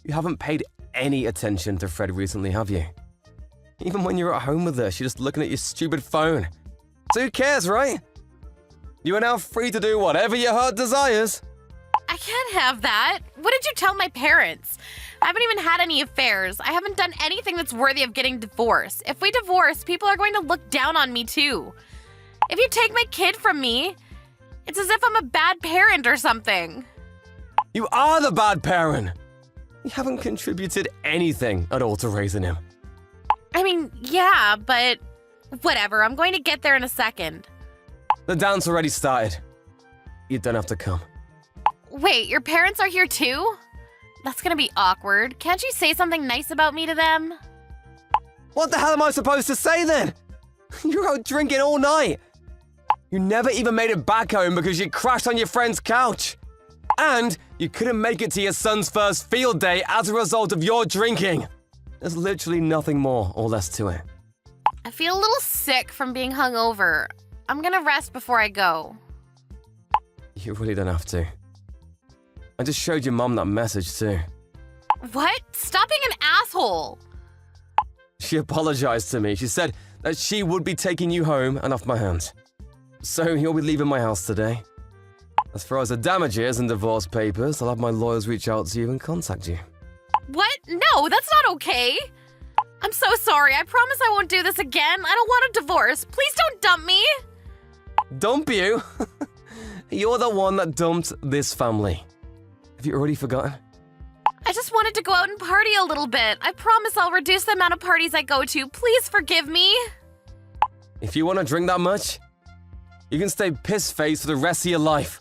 You haven't paid any attention to Fred recently, have you? Even when you're at home with her, she's just looking at your stupid phone. So who cares, right? You are now free to do whatever your heart desires. I can't have that. What did you tell my parents? I haven't even had any affairs. I haven't done anything that's worthy of getting divorced. If we divorce, people are going to look down on me too. If you take my kid from me, it's as if I'm a bad parent or something. You are the bad parent. You haven't contributed anything at all to raising him. I mean, yeah, but whatever. I'm going to get there in a second. The dance already started. You don't have to come. Wait, your parents are here too? That's gonna be awkward. Can't you say something nice about me to them? What the hell am I supposed to say then? You're out drinking all night. You never even made it back home because you crashed on your friend's couch. And you couldn't make it to your son's first field day as a result of your drinking. There's literally nothing more or less to it. I feel a little sick from being hungover. I'm gonna rest before I go. You really don't have to. I just showed your mom that message too. What? Stop being an asshole. She apologized to me. She said that she would be taking you home and off my hands. So you'll be leaving my house today. As far as the damages and divorce papers, I'll have my lawyers reach out to you and contact you. What? No, that's not okay. I'm so sorry. I promise I won't do this again. I don't want a divorce. Please don't dump me. Dump you? You're the one that dumped this family. Have you already forgotten? I just wanted to go out and party a little bit. I promise I'll reduce the amount of parties I go to. Please forgive me. If you want to drink that much, you can stay piss-faced for the rest of your life.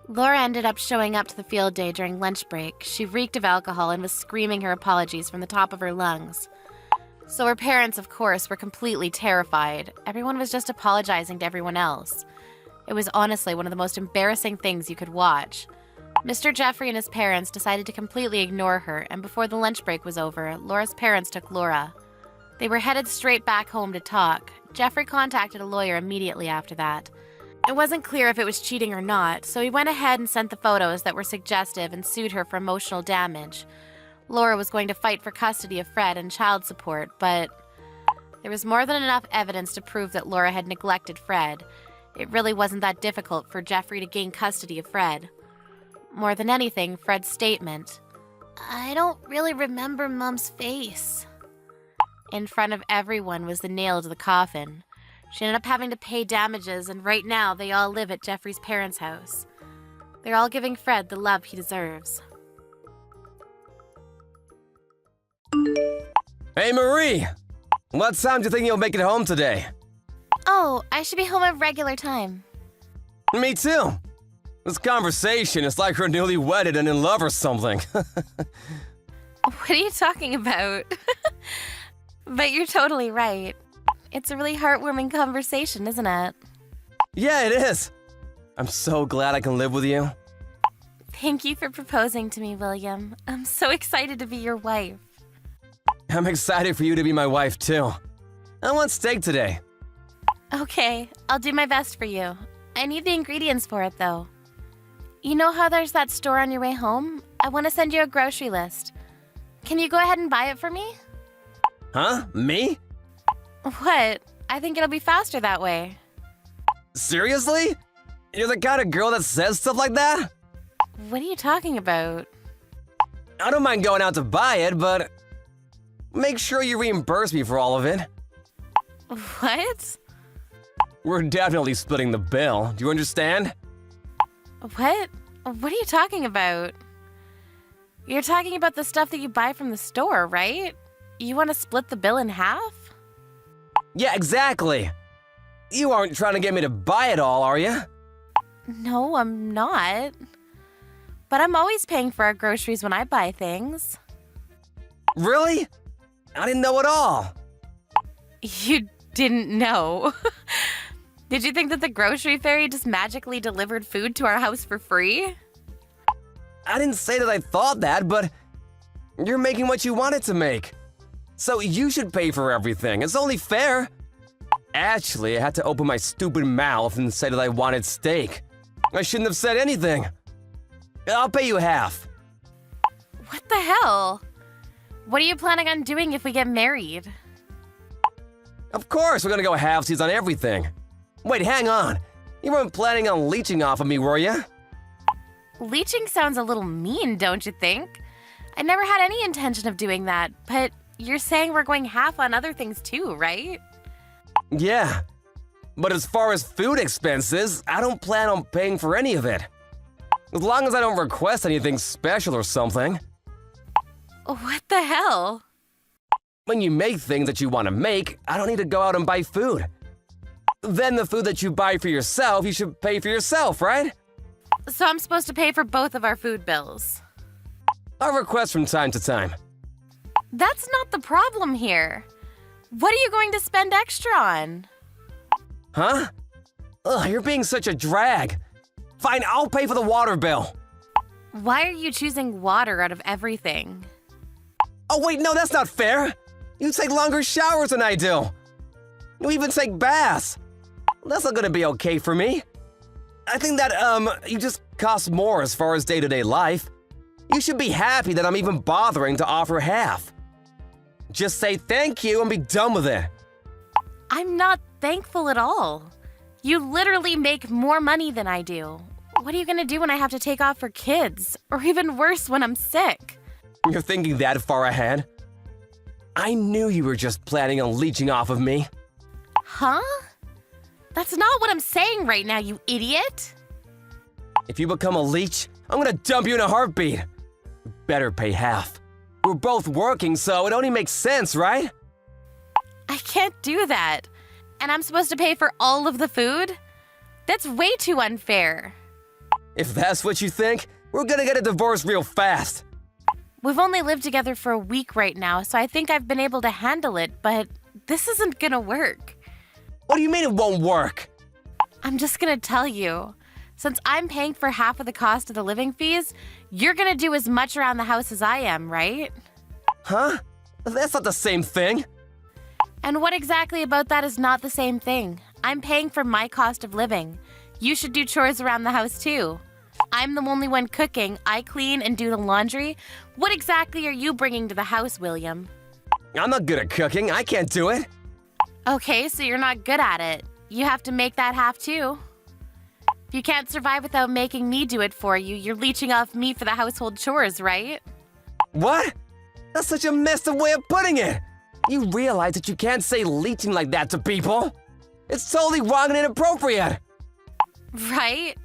Laura ended up showing up to the field day during lunch break. She reeked of alcohol and was screaming her apologies from the top of her lungs. So her parents, of course, were completely terrified. Everyone was just apologizing to everyone else. It was honestly one of the most embarrassing things you could watch. Mr. Jeffrey and his parents decided to completely ignore her, and before the lunch break was over, Laura's parents took Laura. They were headed straight back home to talk. Jeffrey contacted a lawyer immediately after that. It wasn't clear if it was cheating or not, so he went ahead and sent the photos that were suggestive and sued her for emotional damage. Laura was going to fight for custody of Fred and child support, but there was more than enough evidence to prove that Laura had neglected Fred. It really wasn't that difficult for Jeffrey to gain custody of Fred. More than anything, Fred's statement, "I don't really remember Mom's face," in front of everyone was the nail to the coffin. She ended up having to pay damages, and right now they all live at Jeffrey's parents' house. They're all giving Fred the love he deserves. Hey Marie! What time do you think you'll make it home today? Oh, I should be home at regular time. Me too! This conversation is like we're newly wedded and in love or something. What are you talking about? But you're totally right. It's a really heartwarming conversation, isn't it? Yeah, it is. I'm so glad I can live with you. Thank you for proposing to me, William. I'm so excited to be your wife. I'm excited for you to be my wife too. I want steak today. Okay, I'll do my best for you. I need the ingredients for it, though. You know how there's that store on your way home? I want to send you a grocery list. Can you go ahead and buy it for me? Huh? Me? What? I think it'll be faster that way. Seriously? You're the kind of girl that says stuff like that? What are you talking about? I don't mind going out to buy it, but make sure you reimburse me for all of it. What? We're definitely splitting the bill. Do you understand? What? What are you talking about? You're talking about the stuff that you buy from the store, right? You want to split the bill in half? Yeah, exactly. You aren't trying to get me to buy it all, are you? No, I'm not. But I'm always paying for our groceries when I buy things. Really? I didn't know at all. You didn't know? Did you think that the grocery fairy just magically delivered food to our house for free? I didn't say that I thought that, but you're making what you wanted to make. So you should pay for everything. It's only fair. Actually, I had to open my stupid mouth and say that I wanted steak. I shouldn't have said anything. I'll pay you half. What the hell? What are you planning on doing if we get married? Of course, we're gonna go halvesies on everything. Wait, hang on. You weren't planning on leeching off of me, were you? Leeching sounds a little mean, don't you think? I never had any intention of doing that, but you're saying we're going half on other things too, right? Yeah. But as far as food expenses, I don't plan on paying for any of it. As long as I don't request anything special or something. What the hell? When you make things that you want to make, I don't need to go out and buy food. Then the food that you buy for yourself, you should pay for yourself, right? So I'm supposed to pay for both of our food bills. I'll request from time to time. That's not the problem here. What are you going to spend extra on? Huh? Ugh, you're being such a drag. Fine, I'll pay for the water bill. Why are you choosing water out of everything? Oh wait, no, that's not fair. You take longer showers than I do. You even take baths. That's not gonna be okay for me. I think that, you just cost more as far as day-to-day life. You should be happy that I'm even bothering to offer half. Just say thank you and be done with it. I'm not thankful at all. You literally make more money than I do. What are you gonna do when I have to take off for kids? Or even worse, when I'm sick? You're thinking that far ahead? I knew you were just planning on leeching off of me. Huh? That's not what I'm saying right now, you idiot! If you become a leech, I'm gonna dump you in a heartbeat. You better pay half. We're both working, so it only makes sense, right? I can't do that. And I'm supposed to pay for all of the food? That's way too unfair. If that's what you think, we're gonna get a divorce real fast. We've only lived together for a week right now, so I think I've been able to handle it, but this isn't gonna work. What do you mean it won't work? I'm just gonna tell you. Since I'm paying for half of the cost of the living fees, you're gonna do as much around the house as I am, right? Huh? That's not the same thing. And what exactly about that is not the same thing? I'm paying for my cost of living. You should do chores around the house too. I'm the only one cooking. I clean and do the laundry. What exactly are you bringing to the house, William? I'm not good at cooking. I can't do it. Okay, so you're not good at it. You have to make that half too. If you can't survive without making me do it for you, you're leeching off me for the household chores, right? What? That's such a messed up way of putting it. You realize that you can't say leeching like that to people? It's totally wrong and inappropriate. Right?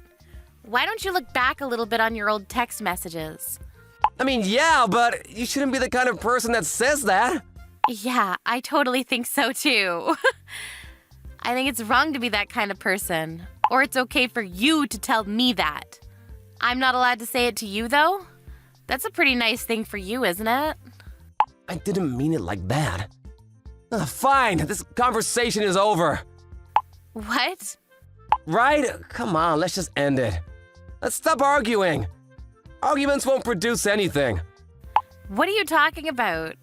Why don't you look back a little bit on your old text messages? I mean, yeah, but you shouldn't be the kind of person that says that. Yeah, I totally think so too. I think it's wrong to be that kind of person. Or it's okay for you to tell me that. I'm not allowed to say it to you, though? That's a pretty nice thing for you, isn't it? I didn't mean it like that. Fine, this conversation is over. What? Right? Come on, let's just end it. Let's stop arguing. Arguments won't produce anything. What are you talking about?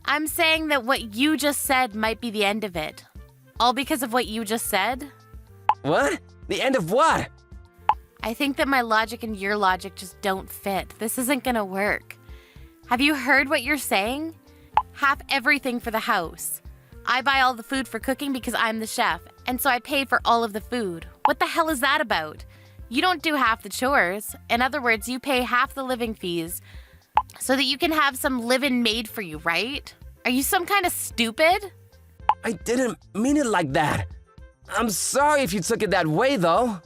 I'm saying that what you just said might be the end of it. All because of what you just said? What? The end of what? I think that my logic and your logic just don't fit. This isn't gonna work. Have you heard what you're saying? Half everything for the house. I buy all the food for cooking because I'm the chef, and so I pay for all of the food. What the hell is that about? You don't do half the chores. In other words, you pay half the living fees so that you can have some living made for you, right? Are you some kind of stupid? I didn't mean it like that. I'm sorry if you took it that way, though.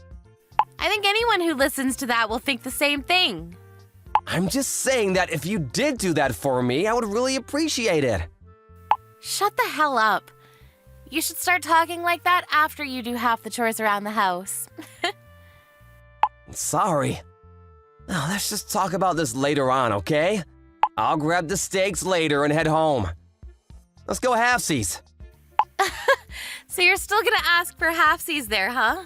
I think anyone who listens to that will think the same thing. I'm just saying that if you did do that for me, I would really appreciate it. Shut the hell up. You should start talking like that after you do half the chores around the house. Sorry. Now, let's just talk about this later on, okay? I'll grab the steaks later and head home. Let's go halfsies. So you're still gonna ask for halfsies there, huh?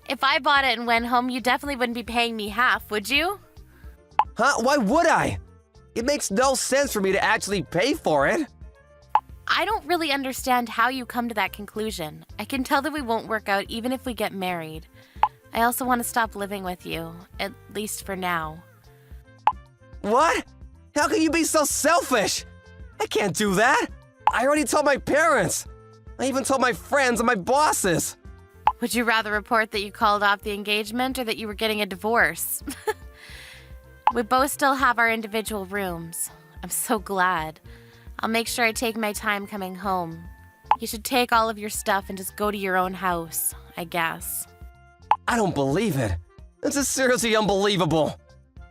If I bought it and went home, you definitely wouldn't be paying me half, would you? Huh? Why would I? It makes no sense for me to actually pay for it. I don't really understand how you come to that conclusion. I can tell that we won't work out even if we get married. I also want to stop living with you, at least for now. What? How can you be so selfish? I can't do that. I already told my parents. I even told my friends and my bosses. Would you rather report that you called off the engagement or that you were getting a divorce? We both still have our individual rooms. I'm so glad. I'll make sure I take my time coming home. You should take all of your stuff and just go to your own house, I guess. I don't believe it. This is seriously unbelievable.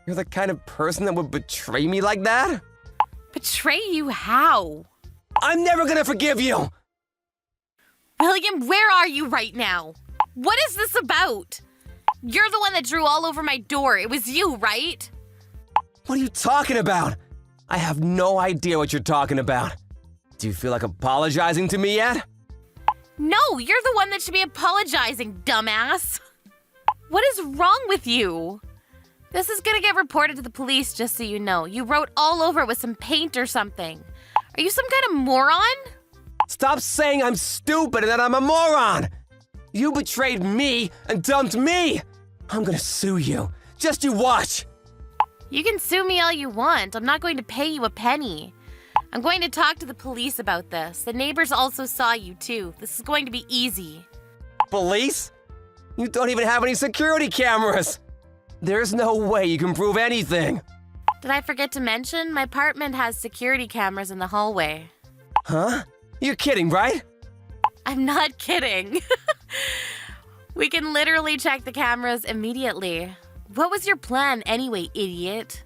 You're the kind of person that would betray me like that? Betray you how? I'm never gonna forgive you! William, where are you right now? What is this about? You're the one that drew all over my door. It was you, right? What are you talking about? I have no idea what you're talking about. Do you feel like apologizing to me yet? No, you're the one that should be apologizing, dumbass. What is wrong with you? This is gonna get reported to the police, just so you know. You wrote all over it with some paint or something. Are you some kind of moron? Stop saying I'm stupid and that I'm a moron! You betrayed me and dumped me! I'm gonna sue you. Just you watch! You can sue me all you want. I'm not going to pay you a penny. I'm going to talk to the police about this. The neighbors also saw you, too. This is going to be easy. Police? You don't even have any security cameras! There's no way you can prove anything! Did I forget to mention? My apartment has security cameras in the hallway. Huh? You're kidding, right? I'm not kidding. We can literally check the cameras immediately. What was your plan anyway, idiot?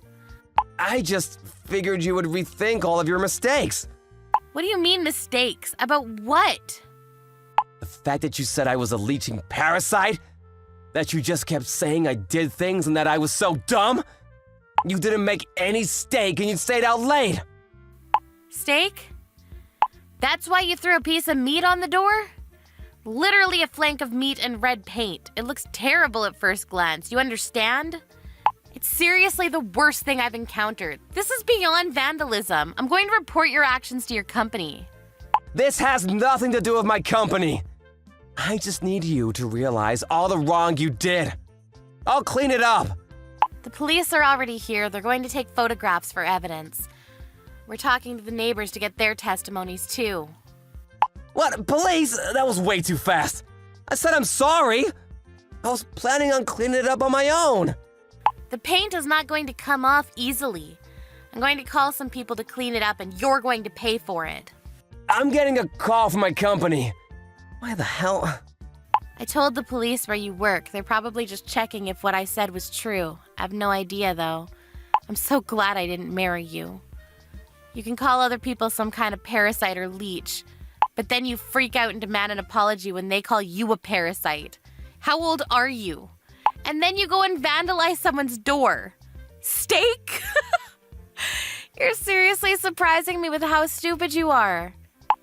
I just figured you would rethink all of your mistakes. What do you mean mistakes? About what? The fact that you said I was a leeching parasite? That you just kept saying I did things and that I was so dumb? You didn't make any steak and you stayed out late. Steak? That's why you threw a piece of meat on the door? Literally a flank of meat and red paint. It looks terrible at first glance, you understand? It's seriously the worst thing I've encountered. This is beyond vandalism. I'm going to report your actions to your company. This has nothing to do with my company. I just need you to realize all the wrong you did. I'll clean it up. The police are already here. They're going to take photographs for evidence. We're talking to the neighbors to get their testimonies too. What? Police? That was way too fast. I said I'm sorry. I was planning on cleaning it up on my own. The paint is not going to come off easily. I'm going to call some people to clean it up and you're going to pay for it. I'm getting a call from my company. Why the hell? I told the police where you work. They're probably just checking if what I said was true. I have no idea, though. I'm so glad I didn't marry you. You can call other people some kind of parasite or leech, but then you freak out and demand an apology when they call you a parasite. How old are you? And then you go and vandalize someone's door. Steak? You're seriously surprising me with how stupid you are.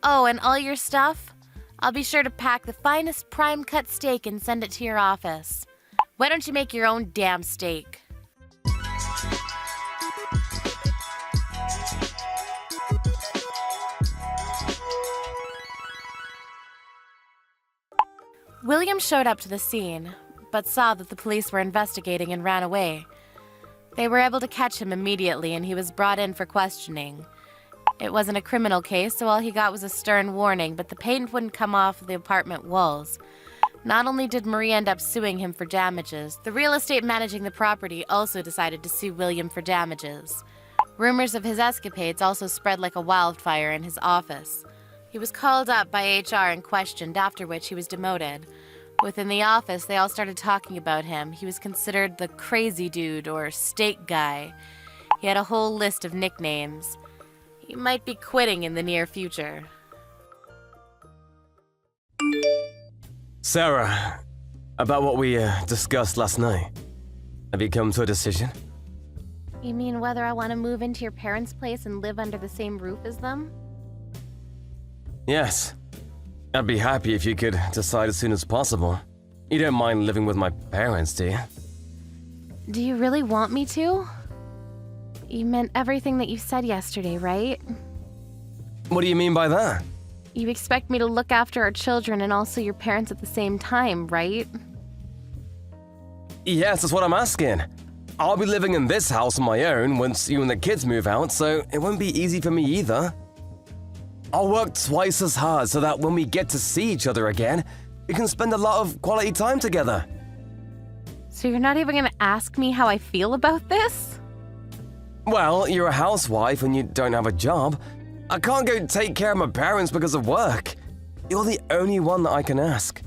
Oh, and all your stuff? I'll be sure to pack the finest prime cut steak and send it to your office. Why don't you make your own damn steak? William showed up to the scene, but saw that the police were investigating and ran away. They were able to catch him immediately and he was brought in for questioning. It wasn't a criminal case, so all he got was a stern warning, but the paint wouldn't come off the apartment walls. Not only did Marie end up suing him for damages, the real estate managing the property also decided to sue William for damages. Rumors of his escapades also spread like a wildfire in his office. He was called up by HR and questioned, after which he was demoted. Within the office, they all started talking about him. He was considered the crazy dude or steak guy. He had a whole list of nicknames. He might be quitting in the near future. Sarah, about what we discussed last night. Have you come to a decision? You mean whether I want to move into your parents' place and live under the same roof as them? Yes. I'd be happy if you could decide as soon as possible. You don't mind living with my parents, do you? Do you really want me to? You meant everything that you said yesterday, right? What do you mean by that? You expect me to look after our children and also your parents at the same time, right? Yes, that's what I'm asking. I'll be living in this house on my own once you and the kids move out, so it won't be easy for me either. I'll work twice as hard so that when we get to see each other again, we can spend a lot of quality time together. So you're not even gonna ask me how I feel about this? Well, you're a housewife and you don't have a job. I can't go take care of my parents because of work. You're the only one that I can ask.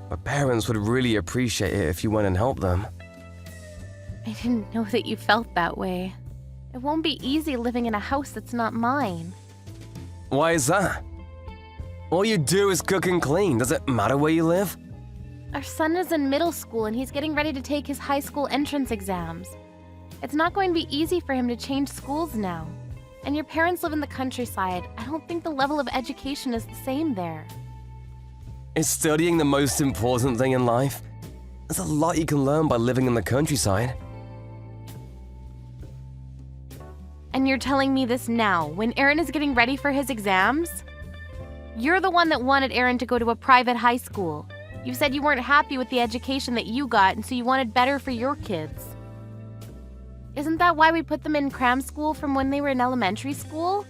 My parents would really appreciate it if you went and helped them. I didn't know that you felt that way. It won't be easy living in a house that's not mine. Why is that? All you do is cook and clean. Does it matter where you live? Our son is in middle school and he's getting ready to take his high school entrance exams. It's not going to be easy for him to change schools now. And your parents live in the countryside. I don't think the level of education is the same there. Is studying the most important thing in life? There's a lot you can learn by living in the countryside. And you're telling me this now, when Aaron is getting ready for his exams? You're the one that wanted Aaron to go to a private high school. You said you weren't happy with the education that you got, and so you wanted better for your kids. Isn't that why we put them in cram school from when they were in elementary school?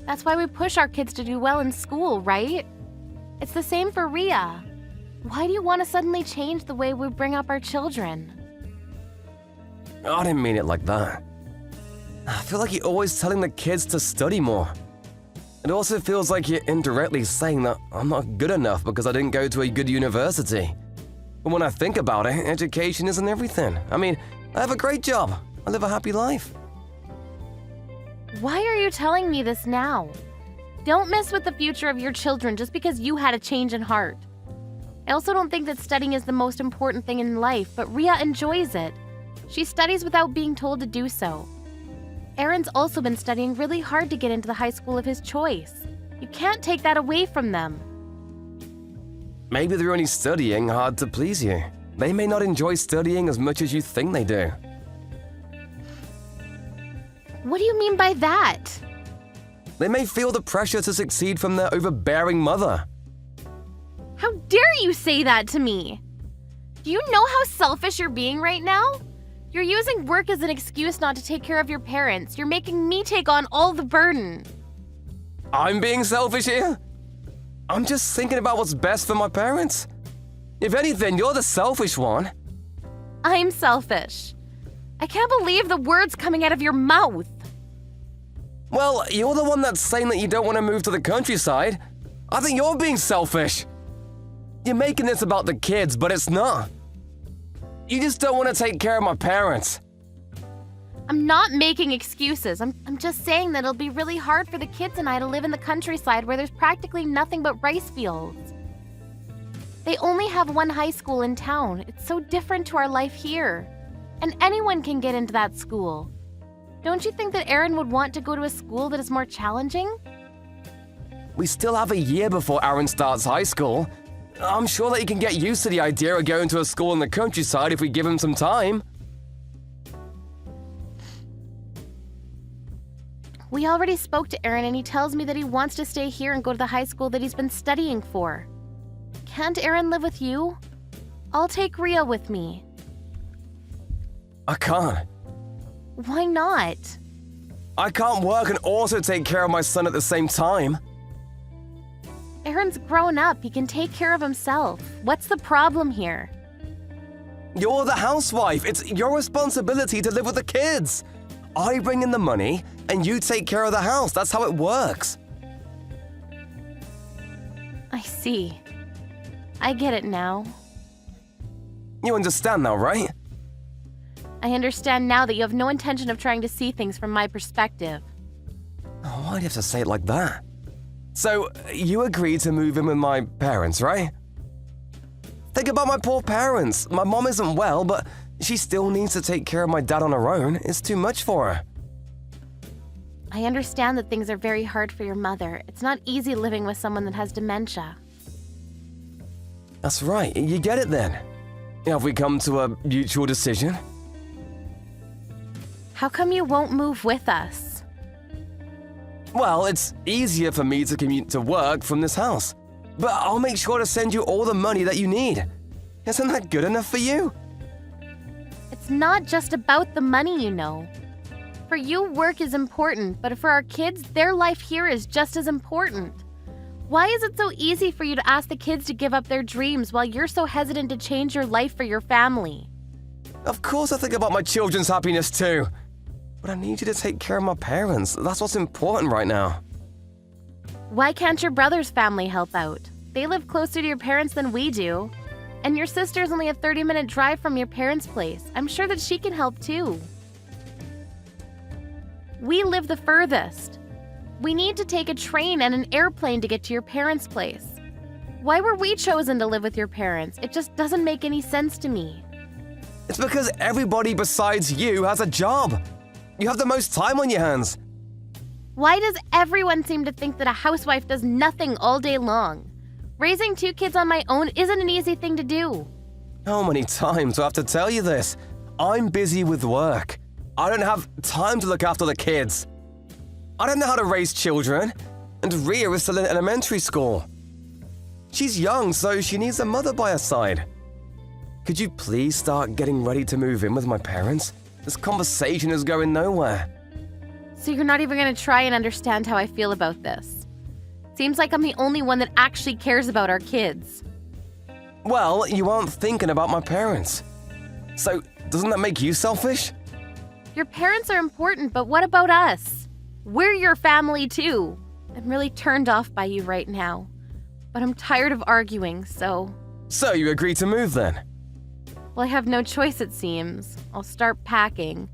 That's why we push our kids to do well in school, right? It's the same for Rhea. Why do you want to suddenly change the way we bring up our children? I didn't mean it like that. I feel like you're always telling the kids to study more. It also feels like you're indirectly saying that I'm not good enough because I didn't go to a good university. But when I think about it, education isn't everything. I mean, I have a great job. I live a happy life. Why are you telling me this now? Don't mess with the future of your children just because you had a change in heart. I also don't think that studying is the most important thing in life, but Rhea enjoys it. She studies without being told to do so. Aaron's also been studying really hard to get into the high school of his choice. You can't take that away from them. Maybe they're only studying hard to please you. They may not enjoy studying as much as you think they do. What do you mean by that? They may feel the pressure to succeed from their overbearing mother. How dare you say that to me? Do you know how selfish you're being right now? You're using work as an excuse not to take care of your parents. You're making me take on all the burden. I'm being selfish here? I'm just thinking about what's best for my parents. If anything, you're the selfish one. I'm selfish. I can't believe the words coming out of your mouth. Well, you're the one that's saying that you don't want to move to the countryside. I think you're being selfish. You're making this about the kids, but it's not. You just don't want to take care of my parents. I'm not making excuses. I'm just saying that it'll be really hard for the kids and I to live in the countryside where there's practically nothing but rice fields. They only have one high school in town. It's so different to our life here. And anyone can get into that school. Don't you think that Aaron would want to go to a school that is more challenging? We still have a year before Aaron starts high school. I'm sure that he can get used to the idea of going to a school in the countryside if we give him some time. We already spoke to Aaron and he tells me that he wants to stay here and go to the high school that he's been studying for. Can't Aaron live with you? I'll take Rhea with me. I can't. Why not? I can't work and also take care of my son at the same time. Aaron's grown up. He can take care of himself. What's the problem here? You're the housewife. It's your responsibility to live with the kids. I bring in the money and you take care of the house. That's how it works. I see. I get it now. You understand now, right? I understand now that you have no intention of trying to see things from my perspective. Oh, why'd you have to say it like that? So, you agreed to move in with my parents, right? Think about my poor parents. My mom isn't well, but she still needs to take care of my dad on her own. It's too much for her. I understand that things are very hard for your mother. It's not easy living with someone that has dementia. That's right. You get it then. Have we come to a mutual decision? How come you won't move with us? Well, it's easier for me to commute to work from this house. But I'll make sure to send you all the money that you need. Isn't that good enough for you? It's not just about the money, you know. For you, work is important, but for our kids, their life here is just as important. Why is it so easy for you to ask the kids to give up their dreams while you're so hesitant to change your life for your family? Of course I think about my children's happiness too. But I need you to take care of my parents. That's what's important right now. Why can't your brother's family help out? They live closer to your parents than we do. And your sister's only a 30-minute drive from your parents' place. I'm sure that she can help too. We live the furthest. We need to take a train and an airplane to get to your parents' place. Why were we chosen to live with your parents? It just doesn't make any sense to me. It's because everybody besides you has a job. You have the most time on your hands. Why does everyone seem to think that a housewife does nothing all day long? Raising 2 kids on my own isn't an easy thing to do. How many times do I have to tell you this? I'm busy with work. I don't have time to look after the kids. I don't know how to raise children, and Ria is still in elementary school. She's young, so she needs a mother by her side. Could you please start getting ready to move in with my parents? This conversation is going nowhere. So you're not even going to try and understand how I feel about this. Seems like I'm the only one that actually cares about our kids. Well, you aren't thinking about my parents. So, doesn't that make you selfish? Your parents are important, but what about us? We're your family too. I'm really turned off by you right now. But I'm tired of arguing, so... So you agree to move then? Well, I have no choice, it seems. I'll start packing.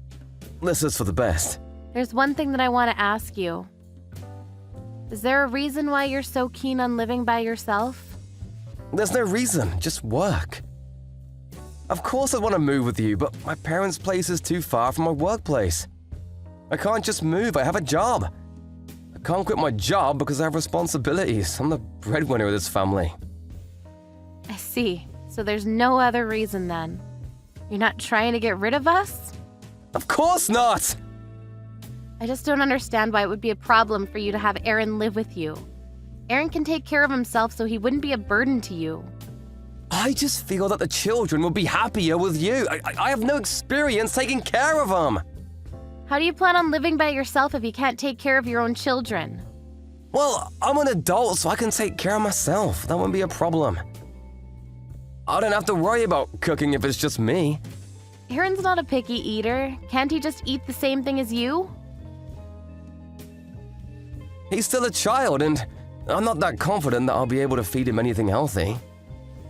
This is for the best. There's one thing that I want to ask you. Is there a reason why you're so keen on living by yourself? There's no reason, just work. Of course I'd want to move with you, but my parents' place is too far from my workplace. I can't just move, I have a job. I can't quit my job because I have responsibilities. I'm the breadwinner of this family. I see. So there's no other reason then. You're not trying to get rid of us? Of course not! I just don't understand why it would be a problem for you to have Aaron live with you. Aaron can take care of himself so he wouldn't be a burden to you. I just feel that the children would be happier with you. I have no experience taking care of them. How do you plan on living by yourself if you can't take care of your own children? Well, I'm an adult, so I can take care of myself. That won't be a problem. I don't have to worry about cooking if it's just me. Aaron's not a picky eater. Can't he just eat the same thing as you? He's still a child, and I'm not that confident that I'll be able to feed him anything healthy.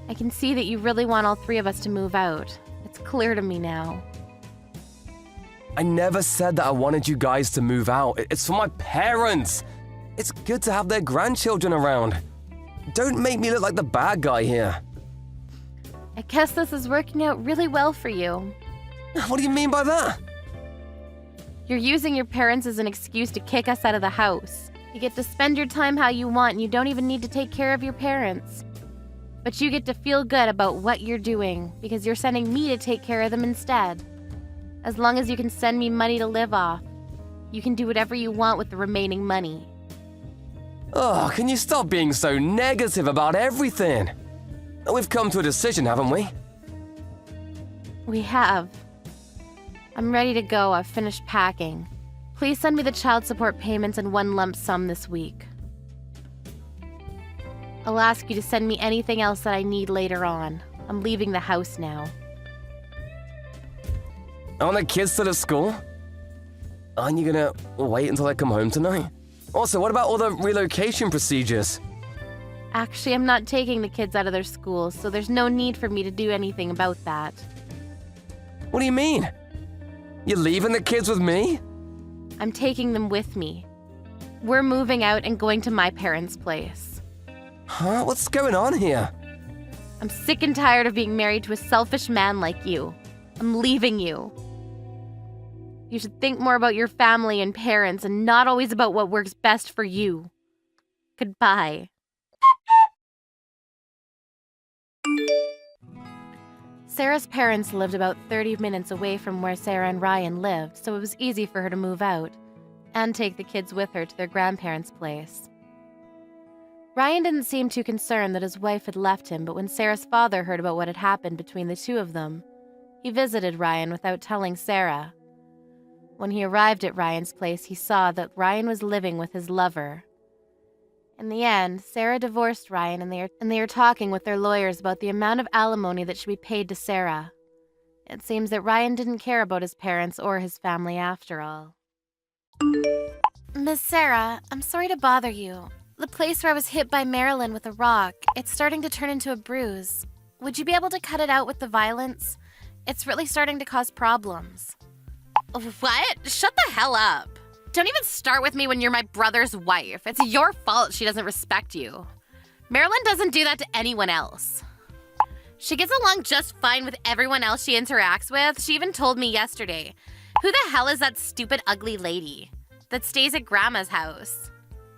I can see that you really want all 3 of us to move out. It's clear to me now. I never said that I wanted you guys to move out. It's for my parents. It's good to have their grandchildren around. Don't make me look like the bad guy here. I guess this is working out really well for you. What do you mean by that? You're using your parents as an excuse to kick us out of the house. You get to spend your time how you want and you don't even need to take care of your parents. But you get to feel good about what you're doing because you're sending me to take care of them instead. As long as you can send me money to live off, you can do whatever you want with the remaining money. Oh, can you stop being so negative about everything? We've come to a decision, haven't we? We have. I'm ready to go. I've finished packing. Please send me the child support payments in one lump sum this week. I'll ask you to send me anything else that I need later on. I'm leaving the house now. Aren't the kids still at school? Aren't you gonna wait until I come home tonight? Also, what about all the relocation procedures? Actually, I'm not taking the kids out of their school, so there's no need for me to do anything about that. What do you mean? You're leaving the kids with me? I'm taking them with me. We're moving out and going to my parents' place. Huh? What's going on here? I'm sick and tired of being married to a selfish man like you. I'm leaving you. You should think more about your family and parents and not always about what works best for you. Goodbye. Sarah's parents lived about 30 minutes away from where Sarah and Ryan lived, so it was easy for her to move out. and take the kids with her to their grandparents' place. Ryan didn't seem too concerned that his wife had left him, but when Sarah's father heard about what had happened between the two of them, he visited Ryan without telling Sarah. When he arrived at Ryan's place, he saw that Ryan was living with his lover. In the end, Sarah divorced Ryan and they are talking with their lawyers about the amount of alimony that should be paid to Sarah. It seems that Ryan didn't care about his parents or his family after all. Miss Sarah, I'm sorry to bother you. The place where I was hit by Marilyn with a rock, it's starting to turn into a bruise. Would you be able to cut it out with the violence? It's really starting to cause problems. What? Shut the hell up. Don't even start with me when you're my brother's wife. It's your fault she doesn't respect you. Marilyn doesn't do that to anyone else. She gets along just fine with everyone else she interacts with. She even told me yesterday. Who the hell is that stupid ugly lady that stays at Grandma's house?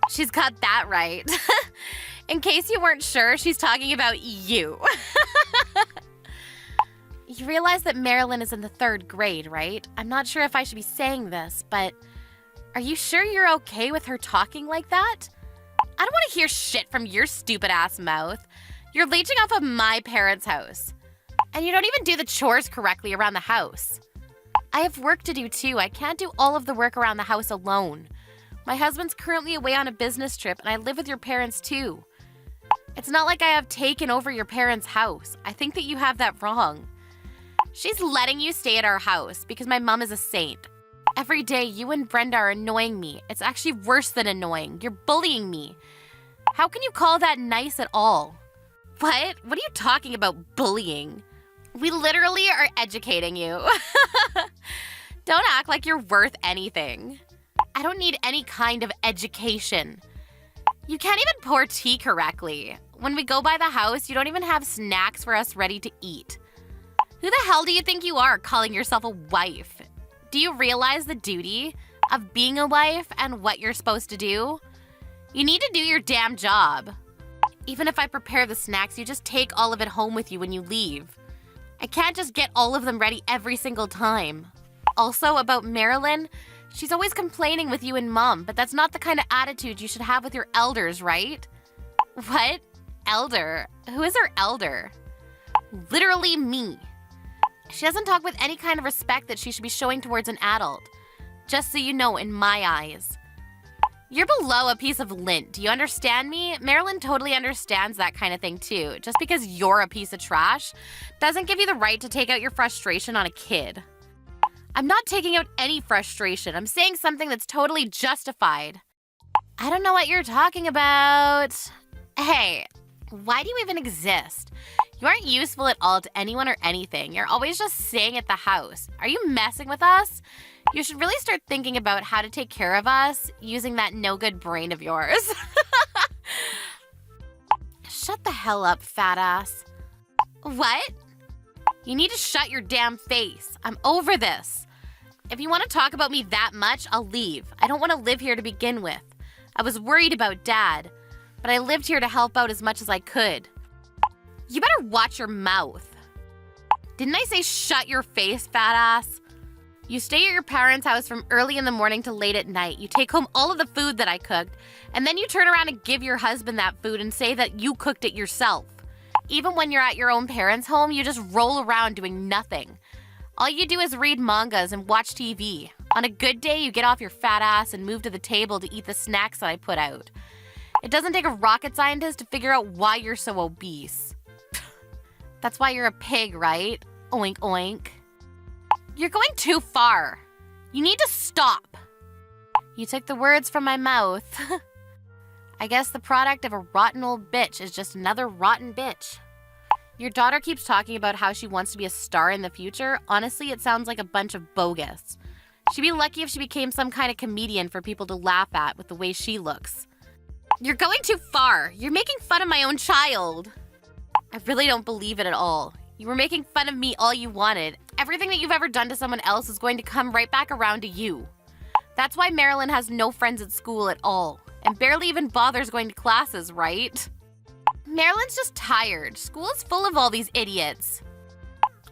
She's got that right. In case you weren't sure, she's talking about you. You realize that Marilyn is in the 3rd grade, right? I'm not sure if I should be saying this, but are you sure you're okay with her talking like that? I don't want to hear shit from your stupid-ass mouth. You're leeching off of my parents' house. And you don't even do the chores correctly around the house. I have work to do too. I can't do all of the work around the house alone. My husband's currently away on a business trip and I live with your parents too. It's not like I have taken over your parents' house. I think that you have that wrong. She's letting you stay at our house because my mom is a saint. Every day, you and Brenda are annoying me. It's actually worse than annoying. You're bullying me. How can you call that nice at all? What? What are you talking about, bullying? We literally are educating you. Don't act like you're worth anything. I don't need any kind of education. You can't even pour tea correctly. When we go by the house, you don't even have snacks for us ready to eat. Who the hell do you think you are calling yourself a wife? Do you realize the duty of being a wife and what you're supposed to do? You need to do your damn job. Even if I prepare the snacks, you just take all of it home with you when you leave. I can't just get all of them ready every single time. Also, about Marilyn, she's always complaining with you and Mom, but that's not the kind of attitude you should have with your elders, right? What? Elder? Who is her elder? Literally me. She doesn't talk with any kind of respect that she should be showing towards an adult. Just so you know, in my eyes. You're below a piece of lint. Do you understand me? Marilyn totally understands that kind of thing too. Just because you're a piece of trash doesn't give you the right to take out your frustration on a kid. I'm not taking out any frustration. I'm saying something that's totally justified. I don't know what you're talking about. Hey, why do you even exist? You aren't useful at all to anyone or anything. You're always just staying at the house. Are you messing with us? You should really start thinking about how to take care of us using that no-good brain of yours. Shut the hell up, fat ass. What? You need to shut your damn face. I'm over this. If you want to talk about me that much, I'll leave. I don't want to live here to begin with. I was worried about Dad, but I lived here to help out as much as I could. You better watch your mouth. Didn't I say shut your face, fat ass? You stay at your parents' house from early in the morning to late at night. You take home all of the food that I cooked, and then you turn around and give your husband that food and say that you cooked it yourself. Even when you're at your own parents' home, you just roll around doing nothing. All you do is read mangas and watch TV. On a good day, you get off your fat ass and move to the table to eat the snacks that I put out. It doesn't take a rocket scientist to figure out why you're so obese. That's why you're a pig, right? Oink, oink. You're going too far. You need to stop. You took the words from my mouth. I guess the product of a rotten old bitch is just another rotten bitch. Your daughter keeps talking about how she wants to be a star in the future. Honestly, it sounds like a bunch of bogus. She'd be lucky if she became some kind of comedian for people to laugh at with the way she looks. You're going too far. You're making fun of my own child. I really don't believe it at all. You were making fun of me all you wanted. Everything that you've ever done to someone else is going to come right back around to you. That's why Marilyn has no friends at school at all, and barely even bothers going to classes, right? Marilyn's just tired. School is full of all these idiots.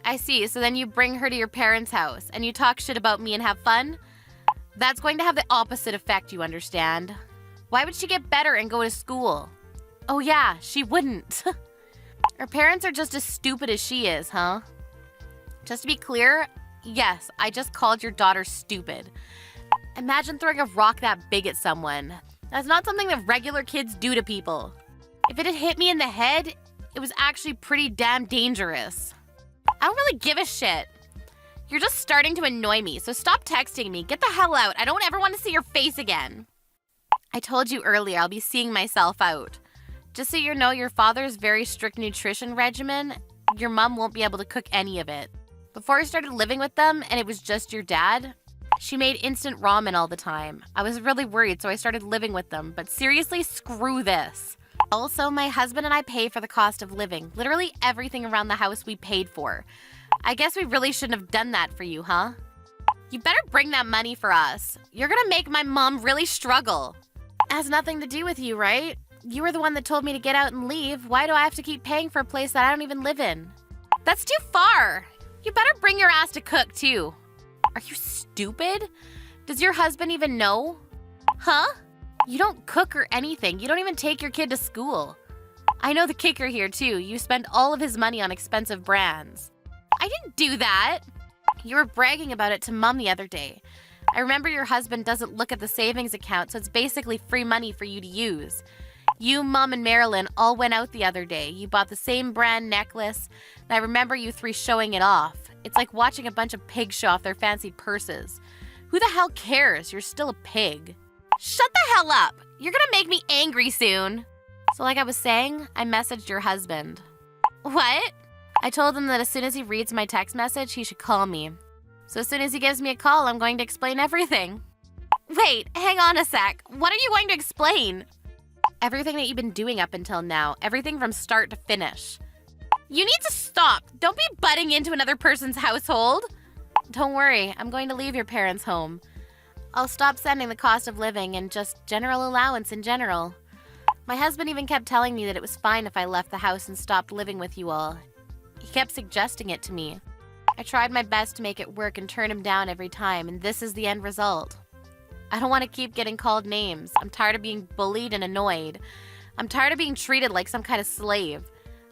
I see, so then you bring her to your parents' house, and you talk shit about me and have fun? That's going to have the opposite effect, you understand? Why would she get better and go to school? Oh yeah, she wouldn't. Her parents are just as stupid as she is, huh? Just to be clear, yes, I just called your daughter stupid. Imagine throwing a rock that big at someone. That's not something that regular kids do to people. If it had hit me in the head, it was actually pretty damn dangerous. I don't really give a shit. You're just starting to annoy me, so stop texting me. Get the hell out. I don't ever want to see your face again. I told you earlier I'll be seeing myself out. Just so you know, your father's very strict nutrition regimen, your mom won't be able to cook any of it. Before I started living with them and it was just your dad, she made instant ramen all the time. I was really worried, so I started living with them. But seriously, screw this. Also, my husband and I pay for the cost of living. Literally everything around the house we paid for. I guess we really shouldn't have done that for you, huh? You better bring that money for us. You're gonna make my mom really struggle. It has nothing to do with you, right? You were the one that told me to get out and leave. Why do I have to keep paying for a place that I don't even live in? That's too far. You better bring your ass to cook, too. Are you stupid? Does your husband even know? Huh? You don't cook or anything. You don't even take your kid to school. I know the kicker here, too. You spend all of his money on expensive brands. I didn't do that. You were bragging about it to Mom the other day. I remember your husband doesn't look at the savings account, so it's basically free money for you to use. You, Mom, and Marilyn all went out the other day. You bought the same brand necklace, and I remember you three showing it off. It's like watching a bunch of pigs show off their fancy purses. Who the hell cares? You're still a pig. Shut the hell up! You're gonna make me angry soon. So like I was saying, I messaged your husband. What? I told him that as soon as he reads my text message, he should call me. So as soon as he gives me a call, I'm going to explain everything. Wait, hang on a sec. What are you going to explain? Everything that you've been doing up until now. Everything from start to finish. You need to stop. Don't be butting into another person's household. Don't worry, I'm going to leave your parents' home. I'll stop sending the cost of living and just general allowance in general. My husband even kept telling me that it was fine if I left the house and stopped living with you all. He kept suggesting it to me. I tried my best to make it work and turn him down every time, and this is the end result. I don't want to keep getting called names. I'm tired of being bullied and annoyed. I'm tired of being treated like some kind of slave.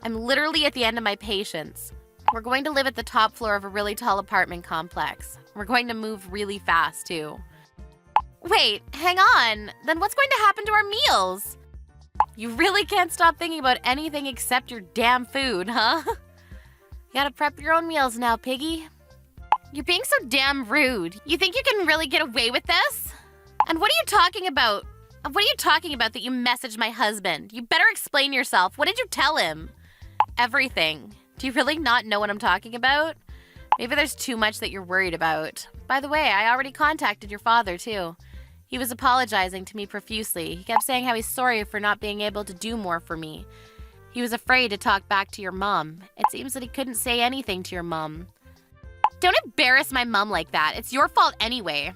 I'm literally at the end of my patience. We're going to live at the top floor of a really tall apartment complex. We're going to move really fast, too. Wait, hang on. Then what's going to happen to our meals? You really can't stop thinking about anything except your damn food, huh? You gotta prep your own meals now, piggy. You're being so damn rude. You think you can really get away with this? And what are you talking about? What are you talking about that you messaged my husband? You better explain yourself. What did you tell him? Everything. Do you really not know what I'm talking about? Maybe there's too much that you're worried about. By the way, I already contacted your father, too. He was apologizing to me profusely. He kept saying how he's sorry for not being able to do more for me. He was afraid to talk back to your mom. It seems that he couldn't say anything to your mom. Don't embarrass my mom like that. It's your fault anyway.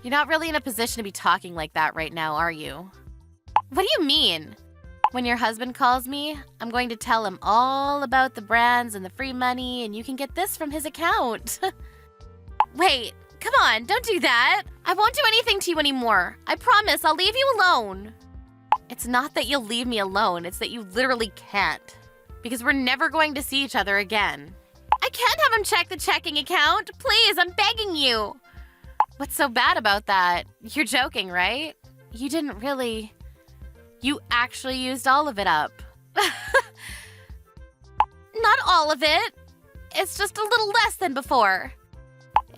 You're not really in a position to be talking like that right now, are you? What do you mean? When your husband calls me, I'm going to tell him all about the brands and the free money, and you can get this from his account. Wait, come on, don't do that. I won't do anything to you anymore. I promise, I'll leave you alone. It's not that you'll leave me alone, it's that you literally can't. Because we're never going to see each other again. I can't have him check the checking account. Please, I'm begging you. What's so bad about that? You're joking, right? You didn't really... You actually used all of it up. Not all of it. It's just a little less than before.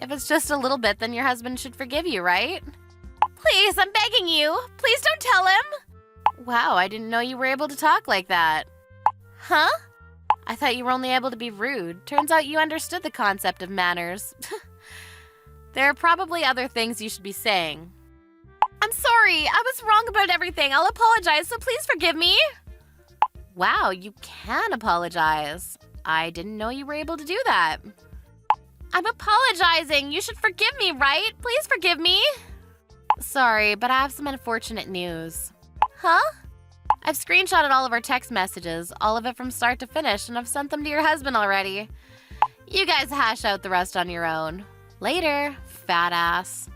If it's just a little bit, then your husband should forgive you, right? Please, I'm begging you. Please don't tell him. Wow, I didn't know you were able to talk like that. Huh? I thought you were only able to be rude. Turns out you understood the concept of manners. There are probably other things you should be saying. I'm sorry. I was wrong about everything. I'll apologize, so please forgive me. Wow, you can apologize. I didn't know you were able to do that. I'm apologizing. You should forgive me, right? Please forgive me. Sorry, but I have some unfortunate news. Huh? I've screenshotted all of our text messages, all of it from start to finish, and I've sent them to your husband already. You guys hash out the rest on your own. Later, fat ass.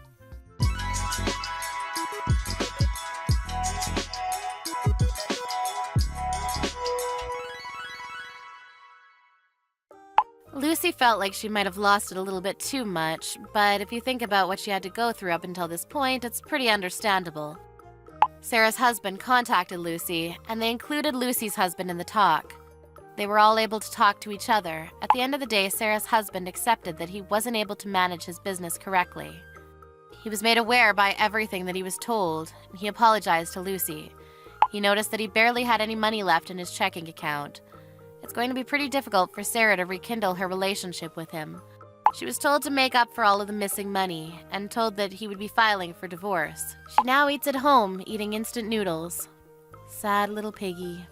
Lucy felt like she might have lost it a little bit too much, but if you think about what she had to go through up until this point, it's pretty understandable. Sarah's husband contacted Lucy, and they included Lucy's husband in the talk. They were all able to talk to each other. At the end of the day, Sarah's husband accepted that he wasn't able to manage his business correctly. He was made aware by everything that he was told, and he apologized to Lucy. He noticed that he barely had any money left in his checking account. It's going to be pretty difficult for Sarah to rekindle her relationship with him. She was told to make up for all of the missing money, and told that he would be filing for divorce. She now eats at home, eating instant noodles. Sad little piggy.